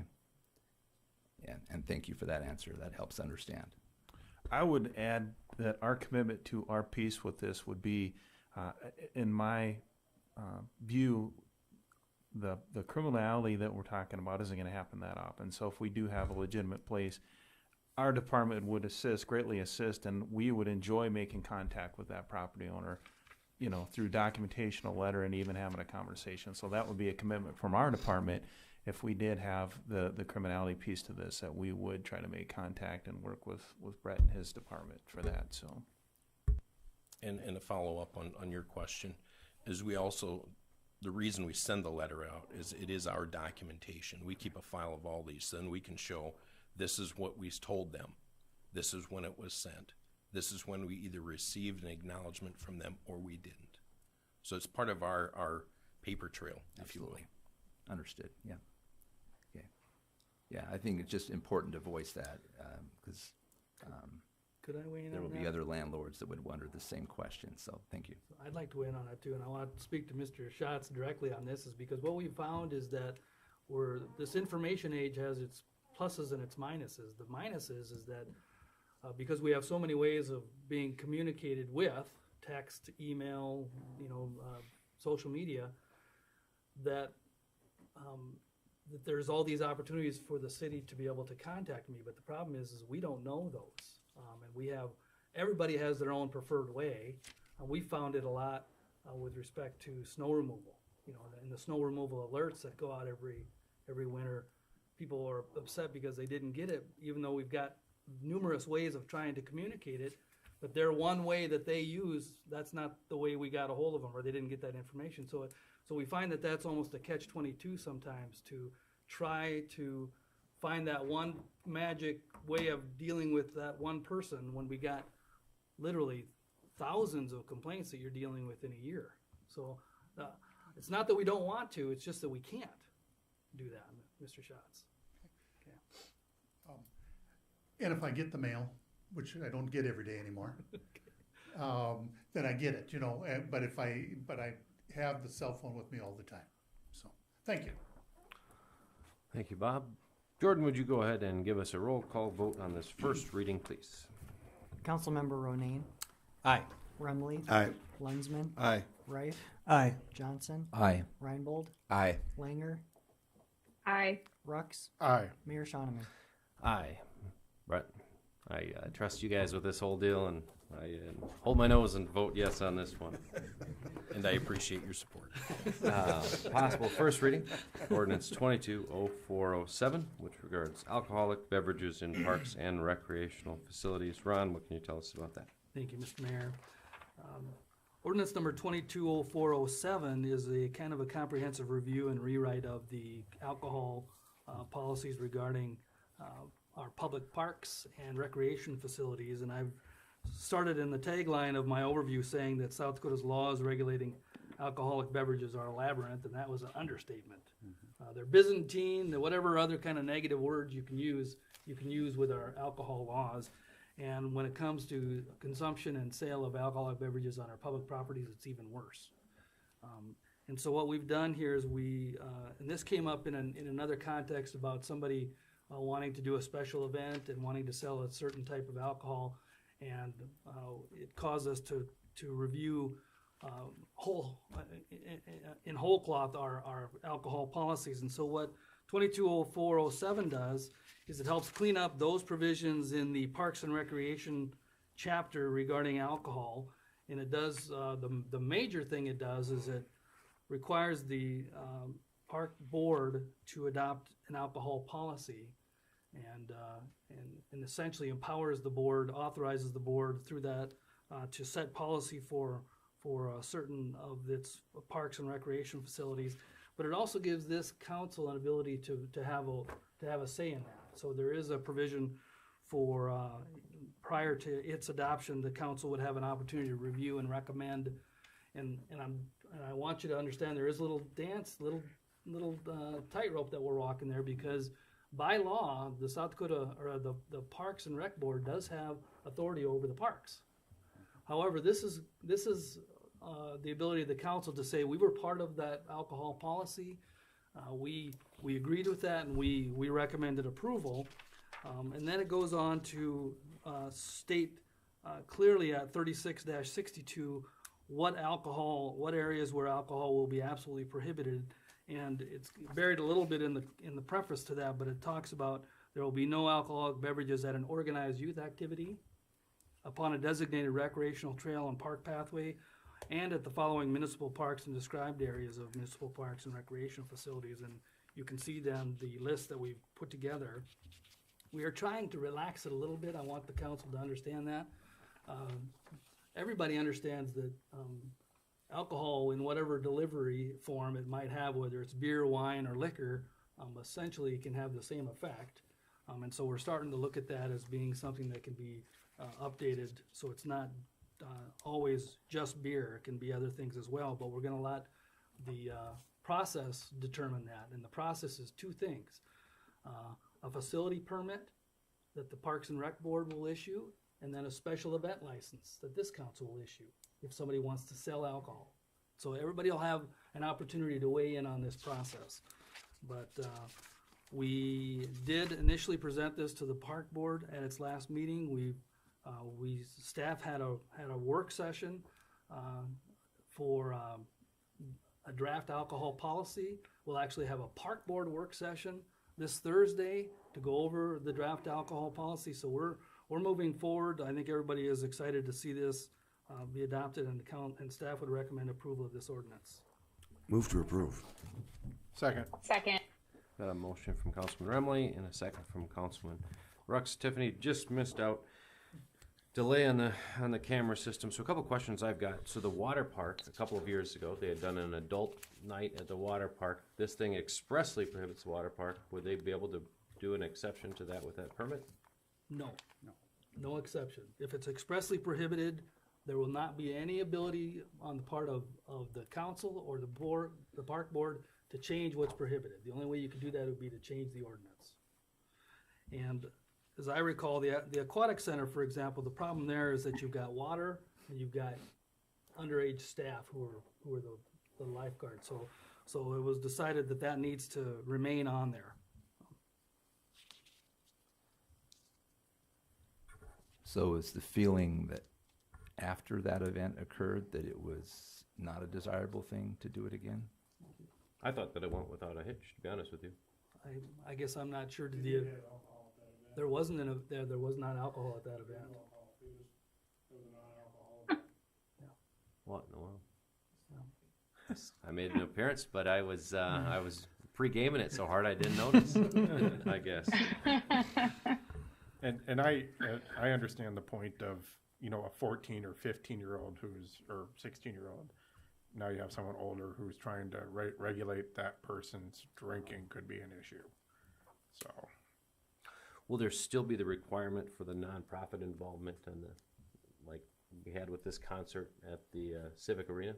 [SPEAKER 4] Yeah, and thank you for that answer. That helps understand.
[SPEAKER 2] I would add that our commitment to our piece with this would be, in my view, the criminality that we're talking about isn't going to happen that often. So if we do have a legitimate place, our department would greatly assist, and we would enjoy making contact with that property owner, through documentation, a letter, and even having a conversation. So that would be a commitment from our department if we did have the criminality piece to this, that we would try to make contact and work with Brett and his department for that. So,
[SPEAKER 8] and a follow-up on your question is the reason we send the letter out is it is our documentation. We keep a file of all these, so then we can show this is what we told them. This is when it was sent. This is when we either received an acknowledgement from them or we didn't. So it's part of our paper trail, if you will.
[SPEAKER 4] Understood. Yeah. Okay. Yeah, I think it's just important to voice that because
[SPEAKER 6] Could I weigh in
[SPEAKER 4] there
[SPEAKER 6] on
[SPEAKER 4] will
[SPEAKER 6] that?
[SPEAKER 4] be other landlords that would wonder the same question. So thank you.
[SPEAKER 6] I'd like to weigh in on that too, and I want to speak to Mr. Schatz directly on this, is because what we found is that this information age has its pluses and its minuses. The minuses is that because we have so many ways of being communicated with, text, email, social media, that there's all these opportunities for the city to be able to contact me. But the problem is we don't know those, and everybody has their own preferred way. We found it a lot with respect to snow removal. You know, and the snow removal alerts that go out every winter, people are upset because they didn't get it, even though we've got numerous ways of trying to communicate it. But their one way that they use, that's not the way we got a hold of them, or they didn't get that information. So we find that that's almost a catch-22 sometimes, to try to find that one magic way of dealing with that one person when we got literally thousands of complaints that you're dealing with in a year. So it's not that we don't want to, it's just that we can't do that, Mr. Schatz.
[SPEAKER 7] And if I get the mail, which I don't get every day anymore, then I get it, you know. But I have the cell phone with me all the time. So thank you.
[SPEAKER 1] Thank you, Bob. Jordan, would you go ahead and give us a roll call vote on this first reading, please?
[SPEAKER 11] Councilmember Ronayne.
[SPEAKER 3] Aye.
[SPEAKER 11] Remley.
[SPEAKER 9] Aye.
[SPEAKER 11] Lensman.
[SPEAKER 9] Aye.
[SPEAKER 11] Reif.
[SPEAKER 2] Aye.
[SPEAKER 11] Johnson.
[SPEAKER 4] Aye.
[SPEAKER 11] Reinbold.
[SPEAKER 4] Aye.
[SPEAKER 11] Langer.
[SPEAKER 5] Aye.
[SPEAKER 11] Rux.
[SPEAKER 10] Aye.
[SPEAKER 11] Mayor Shoneman.
[SPEAKER 1] Aye. Brett, I trust you guys with this whole deal, and I hold my nose and vote yes on this one.
[SPEAKER 8] And I appreciate your support.
[SPEAKER 1] Possible first reading, ordinance 220407, which regards alcoholic beverages in parks and recreational facilities. Ron, what can you tell us about that?
[SPEAKER 6] Thank you, Mr. Mayor. Ordinance number 220407 is a kind of a comprehensive review and rewrite of the alcohol policies regarding our public parks and recreation facilities. And I've started in the tagline of my overview saying that South Dakota's laws regulating alcoholic beverages are a labyrinth, and that was an understatement. They're Byzantine, whatever other kind of negative words you can use with our alcohol laws. And when it comes to consumption and sale of alcoholic beverages on our public properties, it's even worse. And so what we've done here is and this came up in another context about somebody wanting to do a special event and wanting to sell a certain type of alcohol, and it caused us to review in whole cloth our alcohol policies. And so what 220407 does is it helps clean up those provisions in the Parks and Recreation chapter regarding alcohol. And it does, the major thing it does is it requires the park board to adopt an alcohol policy, and essentially empowers the board, authorizes the board through that to set policy for certain of its parks and recreation facilities. But it also gives this council an ability to have a say in that. So there is a provision for prior to its adoption, the council would have an opportunity to review and recommend. And I want you to understand there is a little tightrope that we're walking there, because by law, the South Dakota, or the Parks and Rec Board does have authority over the parks. However, this is the ability of the council to say we were part of that alcohol policy. We agreed with that, and we recommended approval. And then it goes on to state clearly at 36-62 what areas where alcohol will be absolutely prohibited. And it's buried a little bit in the preface to that, but it talks about there will be no alcoholic beverages at an organized youth activity, upon a designated recreational trail and park pathway, and at the following municipal parks and described areas of municipal parks and recreational facilities. And you can see then the list that we've put together. We are trying to relax it a little bit. I want the council to understand that. Everybody understands that alcohol in whatever delivery form it might have, whether it's beer, wine, or liquor, essentially can have the same effect. And so we're starting to look at that as being something that can be updated, so it's not always just beer. It can be other things as well, but we're going to let the process determine that. And the process is two things. A facility permit that the Parks and Rec Board will issue, and then a special event license that this council will issue if somebody wants to sell alcohol. So everybody will have an opportunity to weigh in on this process. But we did initially present this to the Park Board at its last meeting. Staff had a work session for a draft alcohol policy. We'll actually have a Park Board work session this Thursday to go over the draft alcohol policy. So we're moving forward. I think everybody is excited to see this be adopted, and staff would recommend approval of this ordinance.
[SPEAKER 12] Move to approve.
[SPEAKER 10] Second.
[SPEAKER 5] Second.
[SPEAKER 1] Got a motion from Councilman Remley and a second from Councilman Rux. Tiffany just missed out. Delay on the camera system. So a couple questions I've got. So the water park, a couple of years ago, they had done an adult night at the water park. This thing expressly prohibits the water park. Would they be able to do an exception to that with that permit?
[SPEAKER 6] No exception. If it's expressly prohibited, there will not be any ability on the part of the council or the board, the park board, to change what's prohibited. The only way you could do that would be to change the ordinance. And as I recall, the aquatic center, for example, the problem there is that you've got water and you've got underage staff who are the lifeguards. So it was decided that needs to remain on there.
[SPEAKER 4] So is the feeling that after that event occurred that it was not a desirable thing to do it again?
[SPEAKER 1] I thought that it went without a hitch, to be honest with you.
[SPEAKER 6] I guess I'm not sure. There was not alcohol at that event.
[SPEAKER 1] What in the world? I made an appearance, but I was pre-gaming it so hard I didn't notice. I guess.
[SPEAKER 10] And I understand the point of, you know, a 14 or 15-year-old or 16-year-old. Now you have someone older who's trying to regulate that person's drinking could be an issue. So,
[SPEAKER 1] Will there still be the requirement for the nonprofit involvement and like we had with this concert at the Civic Arena?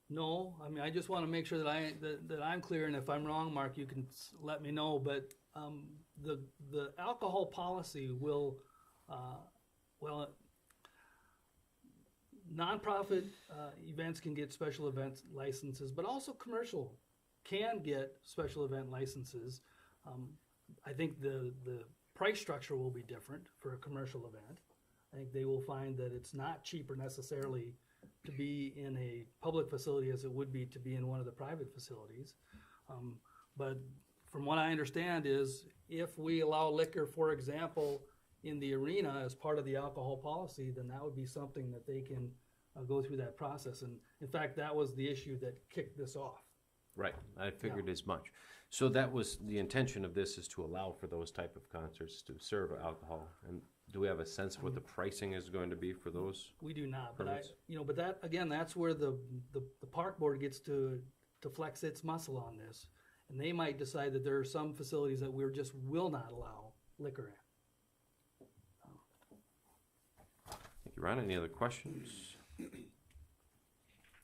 [SPEAKER 6] No, I mean, I just want to make sure that I'm clear, and if I'm wrong, Mark, you can let me know. But the alcohol policy will, nonprofit events can get special event licenses, but also commercial can get special event licenses. I think the price structure will be different for a commercial event. I think they will find that it's not cheaper necessarily to be in a public facility as it would be to be in one of the private facilities. But from what I understand is if we allow liquor, for example, in the arena as part of the alcohol policy, then that would be something that they can go through that process. And in fact, that was the issue that kicked this off.
[SPEAKER 1] Right, I figured as much. So that was the intention of this, is to allow for those type of concerts to serve alcohol. And do we have a sense of what the pricing is going to be for those?
[SPEAKER 6] We do not,
[SPEAKER 1] permits?
[SPEAKER 6] but that again, that's where the park board gets to flex its muscle on this, and they might decide that there are some facilities that we just will not allow liquor in.
[SPEAKER 1] Thank you, Ron. Any other questions?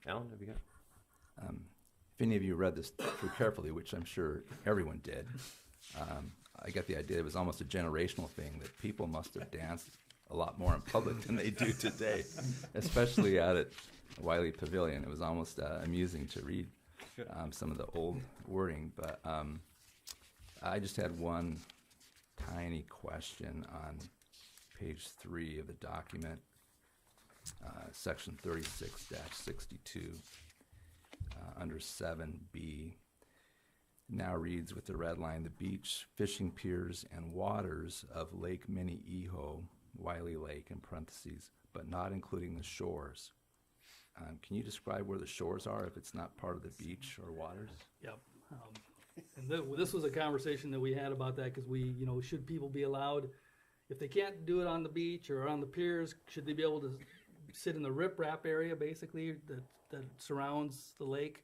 [SPEAKER 1] Alan, have you got?
[SPEAKER 4] If any of you read this through carefully, which I'm sure everyone did, I got the idea it was almost a generational thing, that people must have danced a lot more in public than they do today, especially out at Wiley Pavilion. It was almost amusing to read some of the old wording, but I just had one tiny question on page 3 of the document, section 36-62, under 7B. Now reads with the red line, the beach, fishing piers, and waters of Lake Minneeho, Wiley Lake in parentheses, but not including the shores. Can you describe where the shores are if it's not part of the beach or waters?
[SPEAKER 6] Yep. And this was a conversation that we had about that, because should people be allowed, if they can't do it on the beach or on the piers, should they be able to sit in the riprap area basically that surrounds the lake?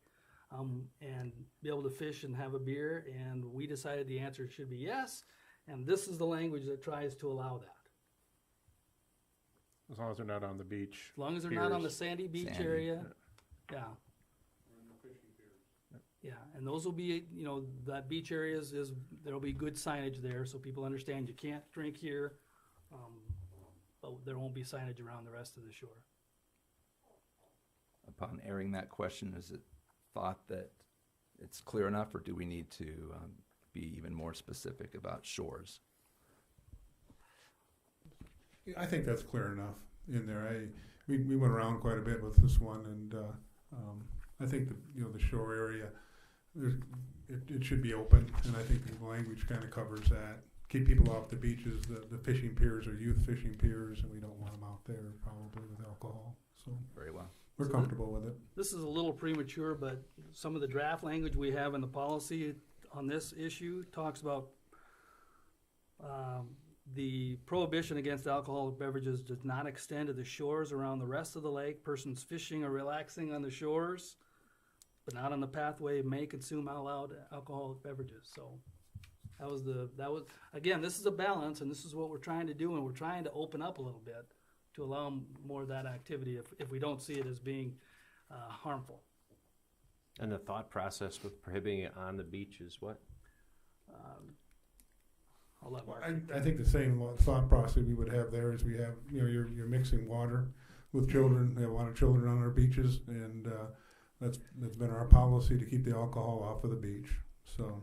[SPEAKER 6] And be able to fish and have a beer, and we decided the answer should be yes, and this is the language that tries to allow that.
[SPEAKER 10] as long as they're not on the beach.
[SPEAKER 6] As long as they're not on the sandy beach area, yeah. Yeah, and those will be, that beach areas there'll be good signage there, so people understand you can't drink here, but there won't be signage around the rest of the shore.
[SPEAKER 4] Upon airing that question, is it thought that it's clear enough, or do we need to be even more specific about shores?
[SPEAKER 13] I think that's clear enough in there. We went around quite a bit with this one, and I think the shore area, it should be open, and I think the language kind of covers that. keep people off the beaches. The fishing piers are youth fishing piers, and we don't want them out there probably with alcohol. So
[SPEAKER 4] Very well.
[SPEAKER 13] we're comfortable with it.
[SPEAKER 6] This is a little premature, but some of the draft language we have in the policy on this issue talks about the prohibition against alcoholic beverages does not extend to the shores around the rest of the lake. Persons fishing or relaxing on the shores, but not on the pathway, may consume allowed alcoholic beverages. So that was again, this is a balance, and this is what we're trying to do, and we're trying to open up a little bit to allow more of that activity if we don't see it as being harmful.
[SPEAKER 1] And the thought process with prohibiting it on the beach is what?
[SPEAKER 6] I'll let Mark.
[SPEAKER 13] I think the same thought process we would have there is we have, you're mixing water with children. We have a lot of children on our beaches, and that's been our policy to keep the alcohol off of the beach. So.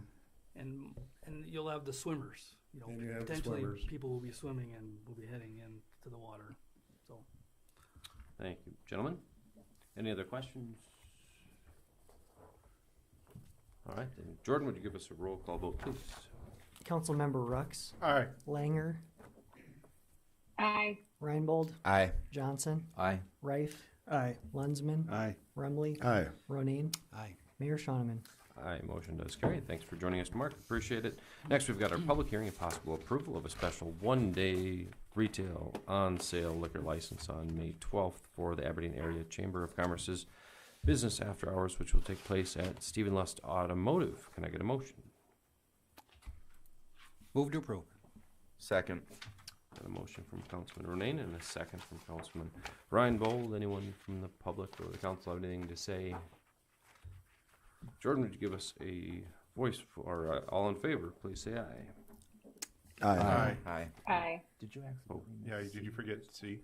[SPEAKER 6] And you'll have the swimmers.
[SPEAKER 13] And you have the
[SPEAKER 6] Potentially
[SPEAKER 13] swimmers.
[SPEAKER 6] people will be swimming and will be heading into the water. So.
[SPEAKER 1] Thank you. Gentlemen, any other questions? All right, then. Jordan, would you give us a roll call vote, please?
[SPEAKER 11] Councilmember Rux,
[SPEAKER 10] Aye.
[SPEAKER 11] Langer,
[SPEAKER 5] Aye.
[SPEAKER 11] Reinbold,
[SPEAKER 4] Aye.
[SPEAKER 11] Johnson,
[SPEAKER 4] Aye.
[SPEAKER 11] Reif,
[SPEAKER 2] Aye.
[SPEAKER 11] Lensman,
[SPEAKER 9] Aye.
[SPEAKER 11] Remley,
[SPEAKER 9] Aye.
[SPEAKER 11] Ronayne,
[SPEAKER 3] Aye.
[SPEAKER 11] Mayor Shonneman.
[SPEAKER 1] Aye, motion does carry. Thanks for joining us, Mark. Appreciate it. Next, we've got our public hearing and possible approval of a special one-day retail on-sale liquor license on May 12th for the Aberdeen Area Chamber of Commerce's business after hours, which will take place at Stephen Lust Automotive. Can I get a motion?
[SPEAKER 3] Move to approve.
[SPEAKER 4] Second.
[SPEAKER 1] Got a motion from Councilman Ronayne and a second from Councilman Reinbold. Anyone from the public or the council have anything to say? Jordan, would you give us a voice for all in favor? Please say aye.
[SPEAKER 10] Aye.
[SPEAKER 4] Aye.
[SPEAKER 5] Aye.
[SPEAKER 4] Did you actually?
[SPEAKER 1] Oh.
[SPEAKER 10] Yeah, did you forget C?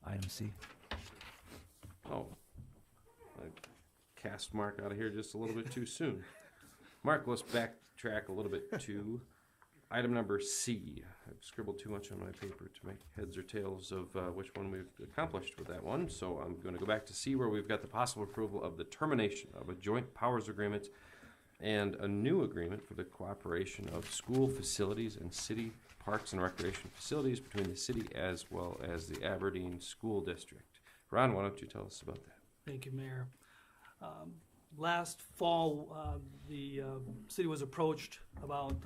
[SPEAKER 4] Item C.
[SPEAKER 1] Oh, I cast Mark out of here just a little bit too soon. Mark, let's backtrack a little bit to item number C. I've scribbled too much on my paper to make heads or tails of which one we've accomplished with that one. So I'm going to go back to C, where we've got the possible approval of the termination of a joint powers agreement and a new agreement for the cooperation of school facilities and city parks and recreation facilities between the city as well as the Aberdeen School District. Ron, why don't you tell us about that?
[SPEAKER 6] Thank you, Mayor. Last fall, the city was approached about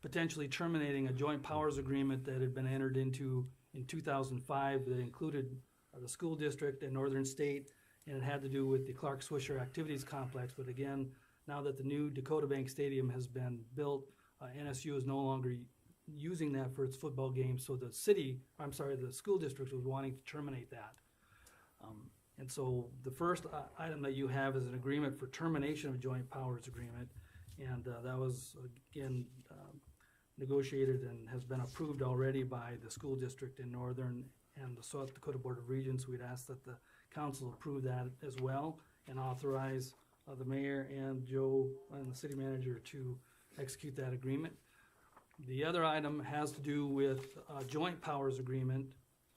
[SPEAKER 6] potentially terminating a joint powers agreement that had been entered into in 2005 that included the school district and Northern State, and it had to do with the Clark Swisher Activities Complex. But again, now that the new Dakota Bank Stadium has been built, NSU is no longer using that for its football games, so the school district was wanting to terminate that. And so the first item that you have is an agreement for termination of joint powers agreement, and that was, again, negotiated and has been approved already by the school district in Northern and the South Dakota Board of Regents. We'd ask that the council approve that as well and authorize the mayor and Joe and the city manager to execute that agreement. The other item has to do with a joint powers agreement,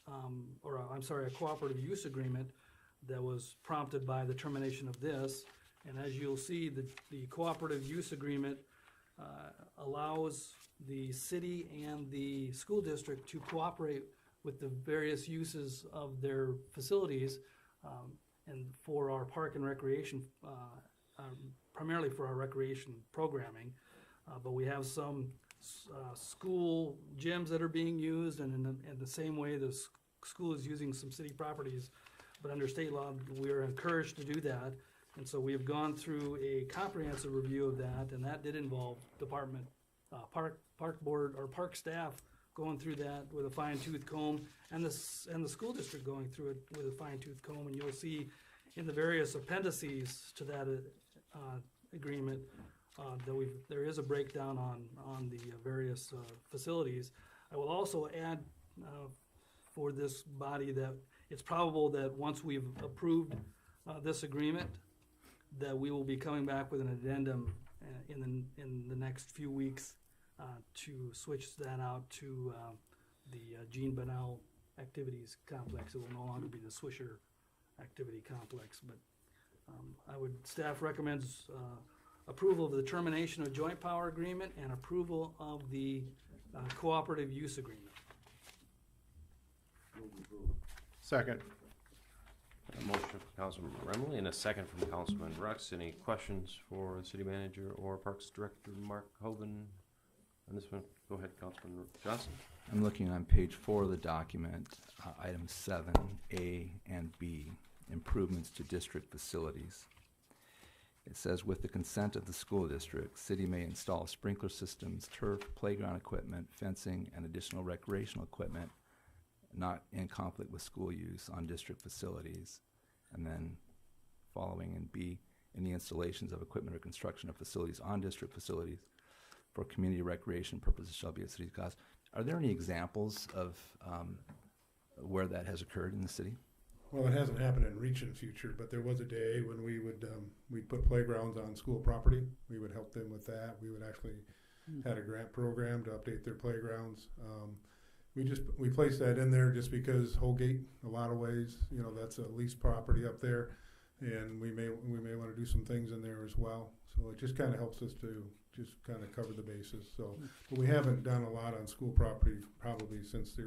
[SPEAKER 6] a cooperative use agreement that was prompted by the termination of this. And as you'll see, the cooperative use agreement allows the city and the school district to cooperate with the various uses of their facilities, and for our park and recreation, primarily for our recreation programming. But we have some school gyms that are being used, and in the same way the school is using some city properties, but under state law, we're encouraged to do that. And so we have gone through a comprehensive review of that, and that did involve department, park board or park staff going through that with a fine-tooth comb, and the school district going through it with a fine-tooth comb. And you'll see in the various appendices to that agreement that there is a breakdown on the various facilities. I will also add for this body that it's probable that once we've approved this agreement, that we will be coming back with an addendum in the next few weeks to switch that out to the Gene Bunnell Activities Complex. It will no longer be the Swisher Activity Complex. But staff recommends approval of the termination of joint power agreement and approval of the Cooperative Use Agreement.
[SPEAKER 10] Second.
[SPEAKER 1] A motion from Councilman Remley and a second from Councilman Rux. Any questions for the city manager or Parks Director Mark Hoban on this one? Go ahead, Councilman Johnson.
[SPEAKER 4] I'm looking on page 4 of the document, items 7, A and B, improvements to district facilities. It says, with the consent of the school district, city may install sprinkler systems, turf, playground equipment, fencing, and additional recreational equipment not in conflict with school use on district facilities. And then following in B, any installations of equipment or construction of facilities on district facilities for community recreation purposes shall be at city cost. Are there any examples of where that has occurred in the city?
[SPEAKER 13] Well, it hasn't happened in recent future, but there was a day when we would we'd put playgrounds on school property. We would help them with that. We would actually had a grant program to update their playgrounds. We placed that in there just because Holgate, a lot of ways, you know, that's a leased property up there, and we may want to do some things in there as well. So it just kind of helps us to just kind of cover the bases. So, but we haven't done a lot on school property probably since the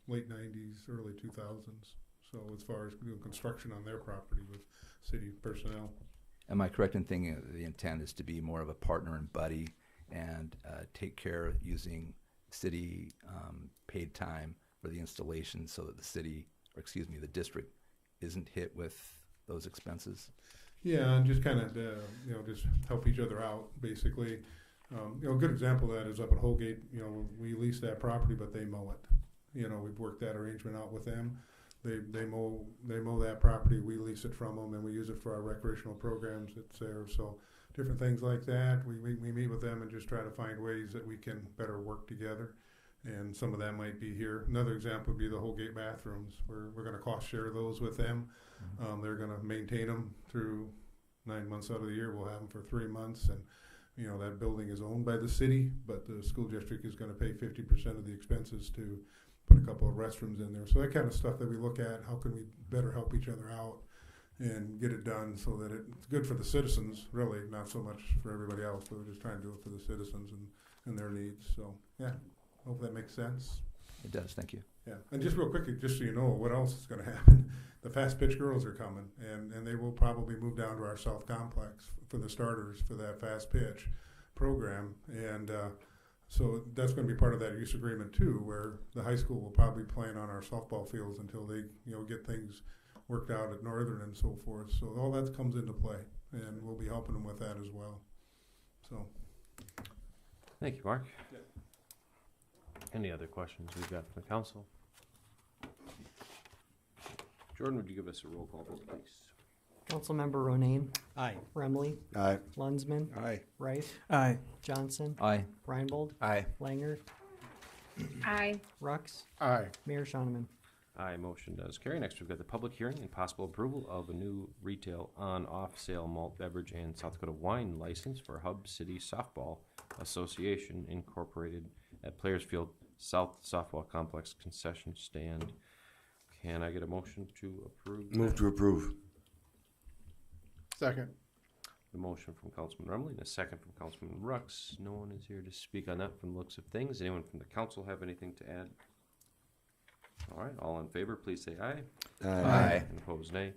[SPEAKER 13] late '90s, early 2000s. So as far as doing construction on their property with city personnel.
[SPEAKER 4] Am I correct in thinking the intent is to be more of a partner and buddy and take care using city paid time for the installation so that the district isn't hit with those expenses?
[SPEAKER 13] Yeah, and just kind of, just help each other out, basically. A good example of that is up at Holgate. You know, we lease that property, but they mow it. You know, we've worked that arrangement out with them. They mow that property. We lease it from them, and we use it for our recreational programs that's there. So different things like that. We meet with them and just try to find ways that we can better work together. And some of that might be here. Another example would be the Holgate bathrooms. We're going to cost share those with them. They're going to maintain them through 9 months out of the year. We'll have them for 3 months, and you know that building is owned by the city, but the school district is going to pay 50% of the expenses to put a couple of restrooms in there. So that kind of stuff that we look at, how can we better help each other out and get it done so that it's good for the citizens, really, not so much for everybody else, but we're just trying to do it for the citizens and their needs. So yeah, hope that makes sense.
[SPEAKER 4] It does, thank you.
[SPEAKER 13] Yeah, and just real quickly, just so you know what else is going to happen, the fast pitch girls are coming, and they will probably move down to our South Complex for the starters for that fast pitch program, and so that's going to be part of that use agreement too, where the high school will probably be playing on our softball fields until they get things worked out at Northern and so forth. So all that comes into play, and we'll be helping them with that as well. So,
[SPEAKER 1] Thank you, Mark.
[SPEAKER 13] Yeah.
[SPEAKER 1] Any other questions we've got from the council? Jordan, would you give us a roll call vote, please?
[SPEAKER 11] Councilmember Ronayne,
[SPEAKER 3] Aye.
[SPEAKER 11] Remley,
[SPEAKER 9] Aye.
[SPEAKER 11] Lunsman,
[SPEAKER 9] Aye.
[SPEAKER 11] Wright,
[SPEAKER 2] Aye.
[SPEAKER 11] Johnson,
[SPEAKER 4] Aye.
[SPEAKER 11] Reinbold,
[SPEAKER 4] Aye.
[SPEAKER 11] Langer,
[SPEAKER 5] Aye.
[SPEAKER 11] Rux,
[SPEAKER 10] Aye.
[SPEAKER 11] Mayor Shoneman.
[SPEAKER 1] Aye, motion does carry. Next, we've got the public hearing and possible approval of a new retail on-off sale malt beverage and South Dakota wine license for Hub City Softball Association Incorporated at Playersfield South Softball Complex Concession Stand. Can I get a motion to approve?
[SPEAKER 9] Move to approve.
[SPEAKER 10] Second.
[SPEAKER 1] The motion from Councilman Remley and a second from Councilman Rux. No one is here to speak on that from the looks of things. Anyone from the council have anything to add? All right, all in favor, please say aye.
[SPEAKER 4] Aye.
[SPEAKER 1] And opposed, nay.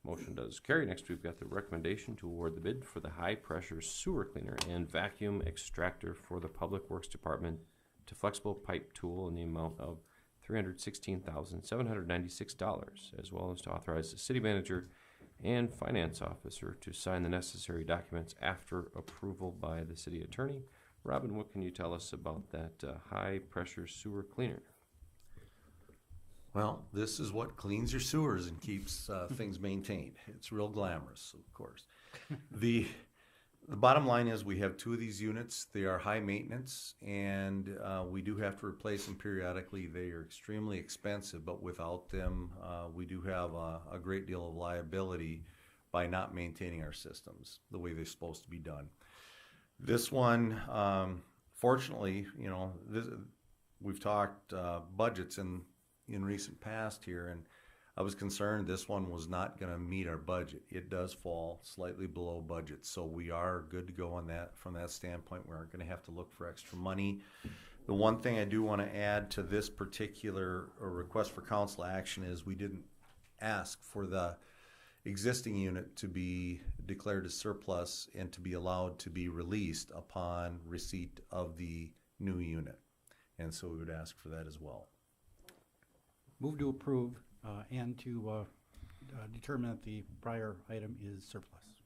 [SPEAKER 1] Motion does carry. Next, we've got the recommendation to award the bid for the high-pressure sewer cleaner and vacuum extractor for the Public Works Department to Flexible Pipe Tool in the amount of $316,796, as well as to authorize the city manager and finance officer to sign the necessary documents after approval by the city attorney. Robin, what can you tell us about that high-pressure sewer cleaner?
[SPEAKER 12] Well, this is what cleans your sewers and keeps things maintained. It's real glamorous, of course. The bottom line is we have 2 of these units. They are high maintenance, and we do have to replace them periodically. They are extremely expensive, but without them, we do have a great deal of liability by not maintaining our systems the way they're supposed to be done. This one, fortunately, we've talked budgets in recent past here, and I was concerned this one was not going to meet our budget. It does fall slightly below budget, so we are good to go on that. From that standpoint, we aren't going to have to look for extra money. The one thing I do want to add to this particular request for council action is we didn't ask for the existing unit to be declared as surplus and to be allowed to be released upon receipt of the new unit. And so we would ask for that as well.
[SPEAKER 3] Move to approve and to determine that the prior item is surplus.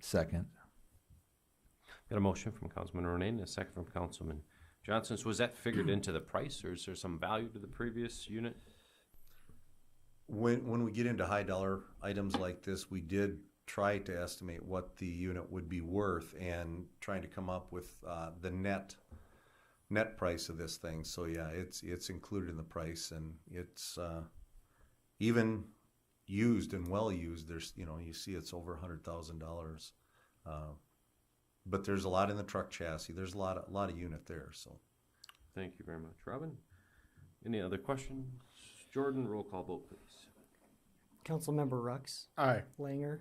[SPEAKER 4] Second.
[SPEAKER 1] Got a motion from Councilman Ronayne and a second from Councilman Johnson. So was that figured into the price, or is there some value to the previous unit?
[SPEAKER 12] When we get into high dollar items like this, we did try to estimate what the unit would be worth and trying to come up with the net price of this thing. So yeah, it's included in the price, and it's even used and well used. There's you see it's over $100,000, but there's a lot in the truck chassis. There's a lot of unit there. So
[SPEAKER 1] Thank you very much, Robin. Any other questions? Jordan, roll call vote, please.
[SPEAKER 11] Councilmember Rux,
[SPEAKER 10] Aye.
[SPEAKER 11] Langer,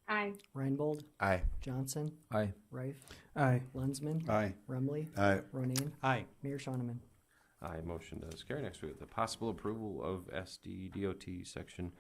[SPEAKER 5] Aye.
[SPEAKER 11] Reinbold,
[SPEAKER 4] Aye.
[SPEAKER 11] Johnson,
[SPEAKER 4] Aye.
[SPEAKER 11] Reif,
[SPEAKER 2] Aye.
[SPEAKER 11] Lensman,
[SPEAKER 12] aye.
[SPEAKER 11] Rumley,
[SPEAKER 12] Aye.
[SPEAKER 11] Ronayne,
[SPEAKER 3] Aye.
[SPEAKER 11] Mayor Shoneman.
[SPEAKER 1] Aye, motion does carry. Next we have the possible approval of SD-DOT Section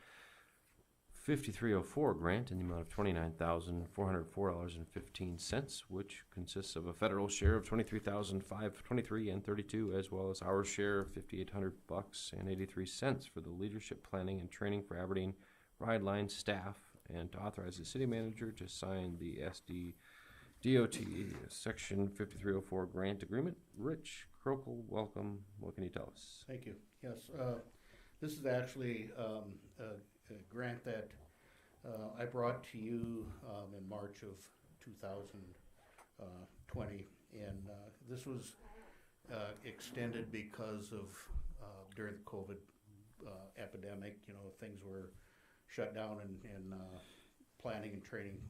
[SPEAKER 1] 5304 grant in the amount of $29,404.15, which consists of a federal share of $23,523 and 32, as well as our share of $5,800 and 83 cents for the leadership planning and training for Aberdeen Ride Line staff, and to authorize the city manager to sign the SD-DOT Section 5304 grant agreement. Rich Krokel, welcome. What can you tell us?
[SPEAKER 14] Thank you. Yes, this is actually a grant that I brought to you in March of 2020, and this was extended because of during the COVID epidemic. Things were shut down, and planning and training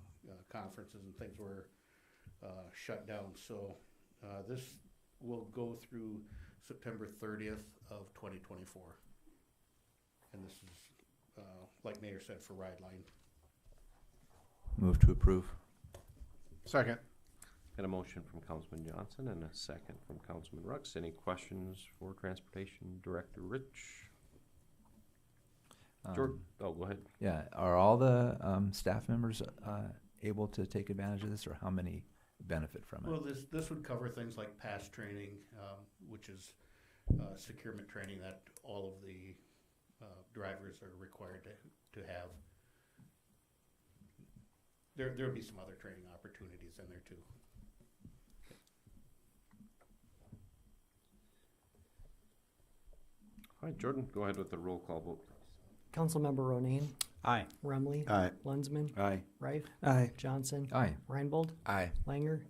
[SPEAKER 14] conferences and things were shut down. So this will go through September 30th of 2024. And this is, like Mayor said, for Ride Line.
[SPEAKER 4] Move to approve.
[SPEAKER 10] Second.
[SPEAKER 1] Got a motion from Councilman Johnson and a second from Councilman Rux. Any questions for Transportation Director Rich? Jordan, go ahead.
[SPEAKER 4] Yeah, are all the staff members able to take advantage of this, or how many benefit from it?
[SPEAKER 14] Well, this would cover things like pass training, which is securement training that all of the drivers are required to have. There'll be some other training opportunities in there too.
[SPEAKER 1] All right, Jordan, go ahead with the roll call vote, please.
[SPEAKER 11] Councilmember Ronayne,
[SPEAKER 3] Aye.
[SPEAKER 11] Rumley,
[SPEAKER 12] Aye.
[SPEAKER 11] Lensman,
[SPEAKER 12] Aye.
[SPEAKER 11] Reif,
[SPEAKER 2] Aye.
[SPEAKER 11] Johnson,
[SPEAKER 4] Aye.
[SPEAKER 11] Reinbold,
[SPEAKER 4] Aye.
[SPEAKER 11] Langer,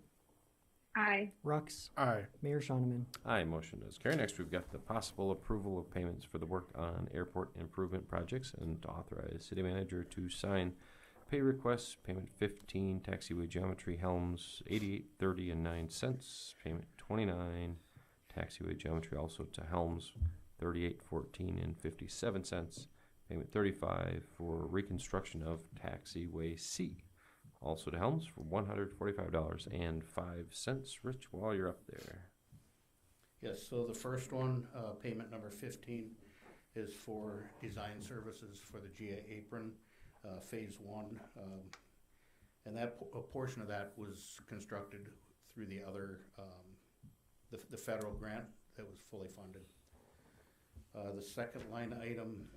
[SPEAKER 5] Aye.
[SPEAKER 11] Rux,
[SPEAKER 10] Aye.
[SPEAKER 11] Mayor Shoneman.
[SPEAKER 1] Aye, motion does carry. Next, we've got the possible approval of payments for the work on airport improvement projects, and to authorize city manager to sign pay requests. Payment 15, taxiway geometry Helms, 88.30 and 9 cents. Payment 29, taxiway geometry also to Helms, 38.14 and 57 cents. Payment 35 for reconstruction of taxiway C, also to Helms for $145.05. Rich, while you're up there.
[SPEAKER 14] Yes, so the first one, payment number 15, is for design services for the GA apron, phase 1. And that a portion of that was constructed through the other, the federal grant that was fully funded. The second line item,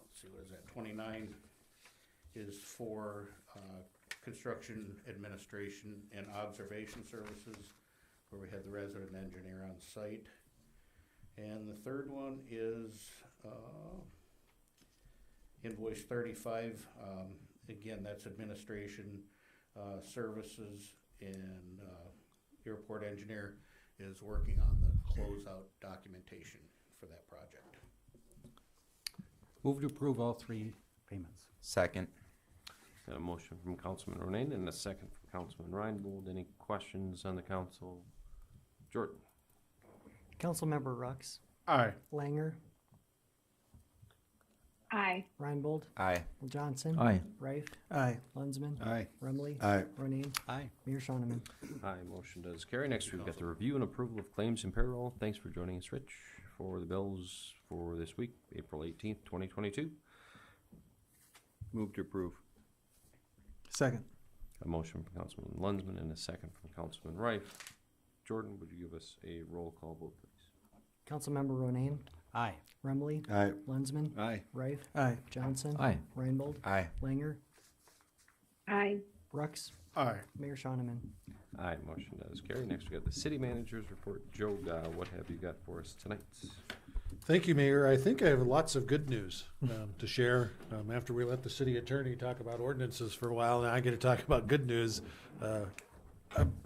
[SPEAKER 14] let's see, what is that, 29, is for construction administration and observation services, where we had the resident engineer on site. And the third one is invoice 35. Again, that's administration services, and airport engineer is working on the closeout documentation for that project.
[SPEAKER 3] Move to approve all three payments.
[SPEAKER 4] Second.
[SPEAKER 1] Got a motion from Councilman Ronayne and a second from Councilman Reinbold. Any questions on the council? Jordan.
[SPEAKER 11] Councilmember Rux,
[SPEAKER 10] Aye.
[SPEAKER 11] Langer,
[SPEAKER 5] Aye.
[SPEAKER 11] Reinbold,
[SPEAKER 12] Aye.
[SPEAKER 11] Johnson.
[SPEAKER 4] Aye.
[SPEAKER 11] Reif,
[SPEAKER 2] Aye.
[SPEAKER 11] Lensman.
[SPEAKER 9] Aye.
[SPEAKER 11] Remley.
[SPEAKER 12] Aye.
[SPEAKER 11] Ronayne.
[SPEAKER 3] Aye.
[SPEAKER 11] Mayor Shoneman.
[SPEAKER 1] Aye, motion does carry. Next, we've got the review and approval of claims and payroll. Thanks for joining us, Rich, for the bills for this week, April 18th, 2022.
[SPEAKER 9] Move to approve.
[SPEAKER 2] Second.
[SPEAKER 1] A motion from Councilman Lensman and a second from Councilman Reif. Jordan, would you give us a roll call vote, please?
[SPEAKER 11] Councilmember Ronayne,
[SPEAKER 3] Aye.
[SPEAKER 11] Remley,
[SPEAKER 12] Aye.
[SPEAKER 11] Lensman,
[SPEAKER 9] Aye.
[SPEAKER 11] Reif,
[SPEAKER 2] Aye.
[SPEAKER 11] Johnson.
[SPEAKER 4] Aye.
[SPEAKER 11] Reinbold,
[SPEAKER 12] Aye.
[SPEAKER 11] Langer,
[SPEAKER 5] Aye.
[SPEAKER 11] Rux,
[SPEAKER 10] Aye.
[SPEAKER 11] Mayor Shoneman.
[SPEAKER 1] Aye, motion does carry. Next, we got the city manager's report. Joe, what have you got for us tonight?
[SPEAKER 14] Thank you, Mayor. I think I have lots of good news to share. After we let the city attorney talk about ordinances for a while, now I get to talk about good news.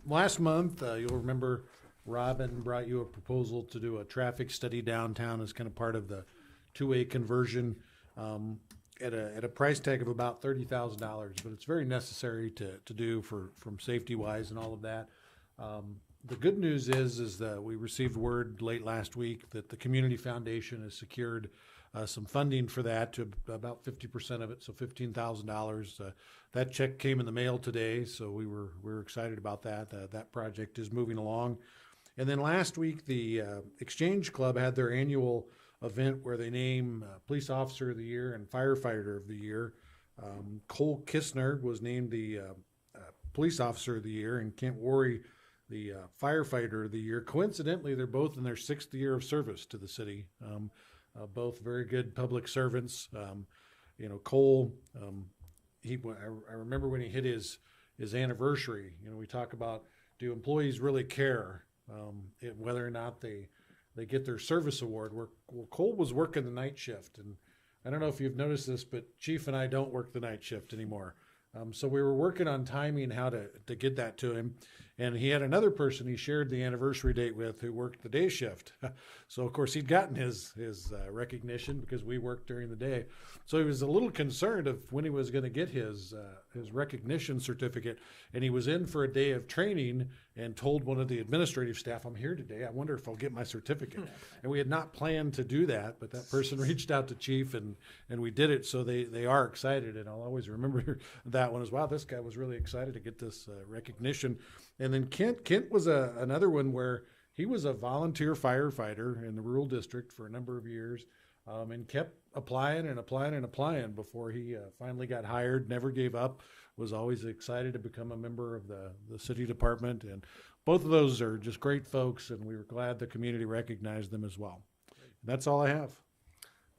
[SPEAKER 14] Last month, you'll remember Robin brought you a proposal to do a traffic study downtown as kind of part of the two-way conversion at a price tag of about $30,000. But it's very necessary to do from safety-wise and all of that. The good news is that we received word late last week that the Community Foundation has secured some funding for that, to about 50% of it, so $15,000. That check came in the mail today, so we were excited about that. That project is moving along. And then last week, the Exchange Club had their annual event where they name Police Officer of the Year and Firefighter of the Year. Cole Kistner was named the Police Officer of the Year, and Kent Worry the Firefighter of the Year. Coincidentally, they're both in their 6th year of service to the city. Both very good public servants. Cole, I remember when he hit his anniversary, we talk about, do employees really care whether or not they get their service award? Well, Cole was working the night shift, and I don't know if you've noticed this, but Chief and I don't work the night shift anymore. So we were working on timing how to get that to him. And he had another person he shared the anniversary date with who worked the day shift. So, of course, he'd gotten his recognition because we worked during the day. So he was a little concerned of when he was going to get his recognition certificate. And he was in for a day of training and told one of the administrative staff, I'm here today. I wonder if I'll get my certificate. And we had not planned to do that, but that person reached out to Chief and we did it. So they are excited. And I'll always remember that one as, wow, this guy was really excited to get this recognition. And then Kent was another one where he was a volunteer firefighter in the rural district for a number of years, and kept applying before he finally got hired, never gave up, was always excited to become a member of the city department. And both of those are just great folks, and we were glad the community recognized them as well. And that's all I have.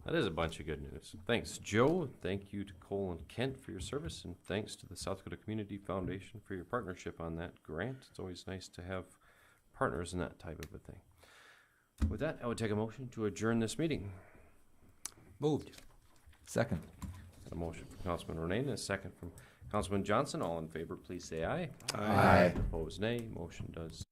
[SPEAKER 1] That is a bunch of good news. Thanks, Joe. Thank you to Cole and Kent for your service, and thanks to the South Dakota Community Foundation for your partnership on that grant. It's always nice to have partners in that type of a thing. With that, I would take a motion to adjourn this meeting.
[SPEAKER 3] Moved.
[SPEAKER 4] Second.
[SPEAKER 1] A motion from Councilman Ronayne and a second from Councilman Johnson. All in favor, please say aye.
[SPEAKER 4] Aye.
[SPEAKER 1] Opposed, nay. Motion does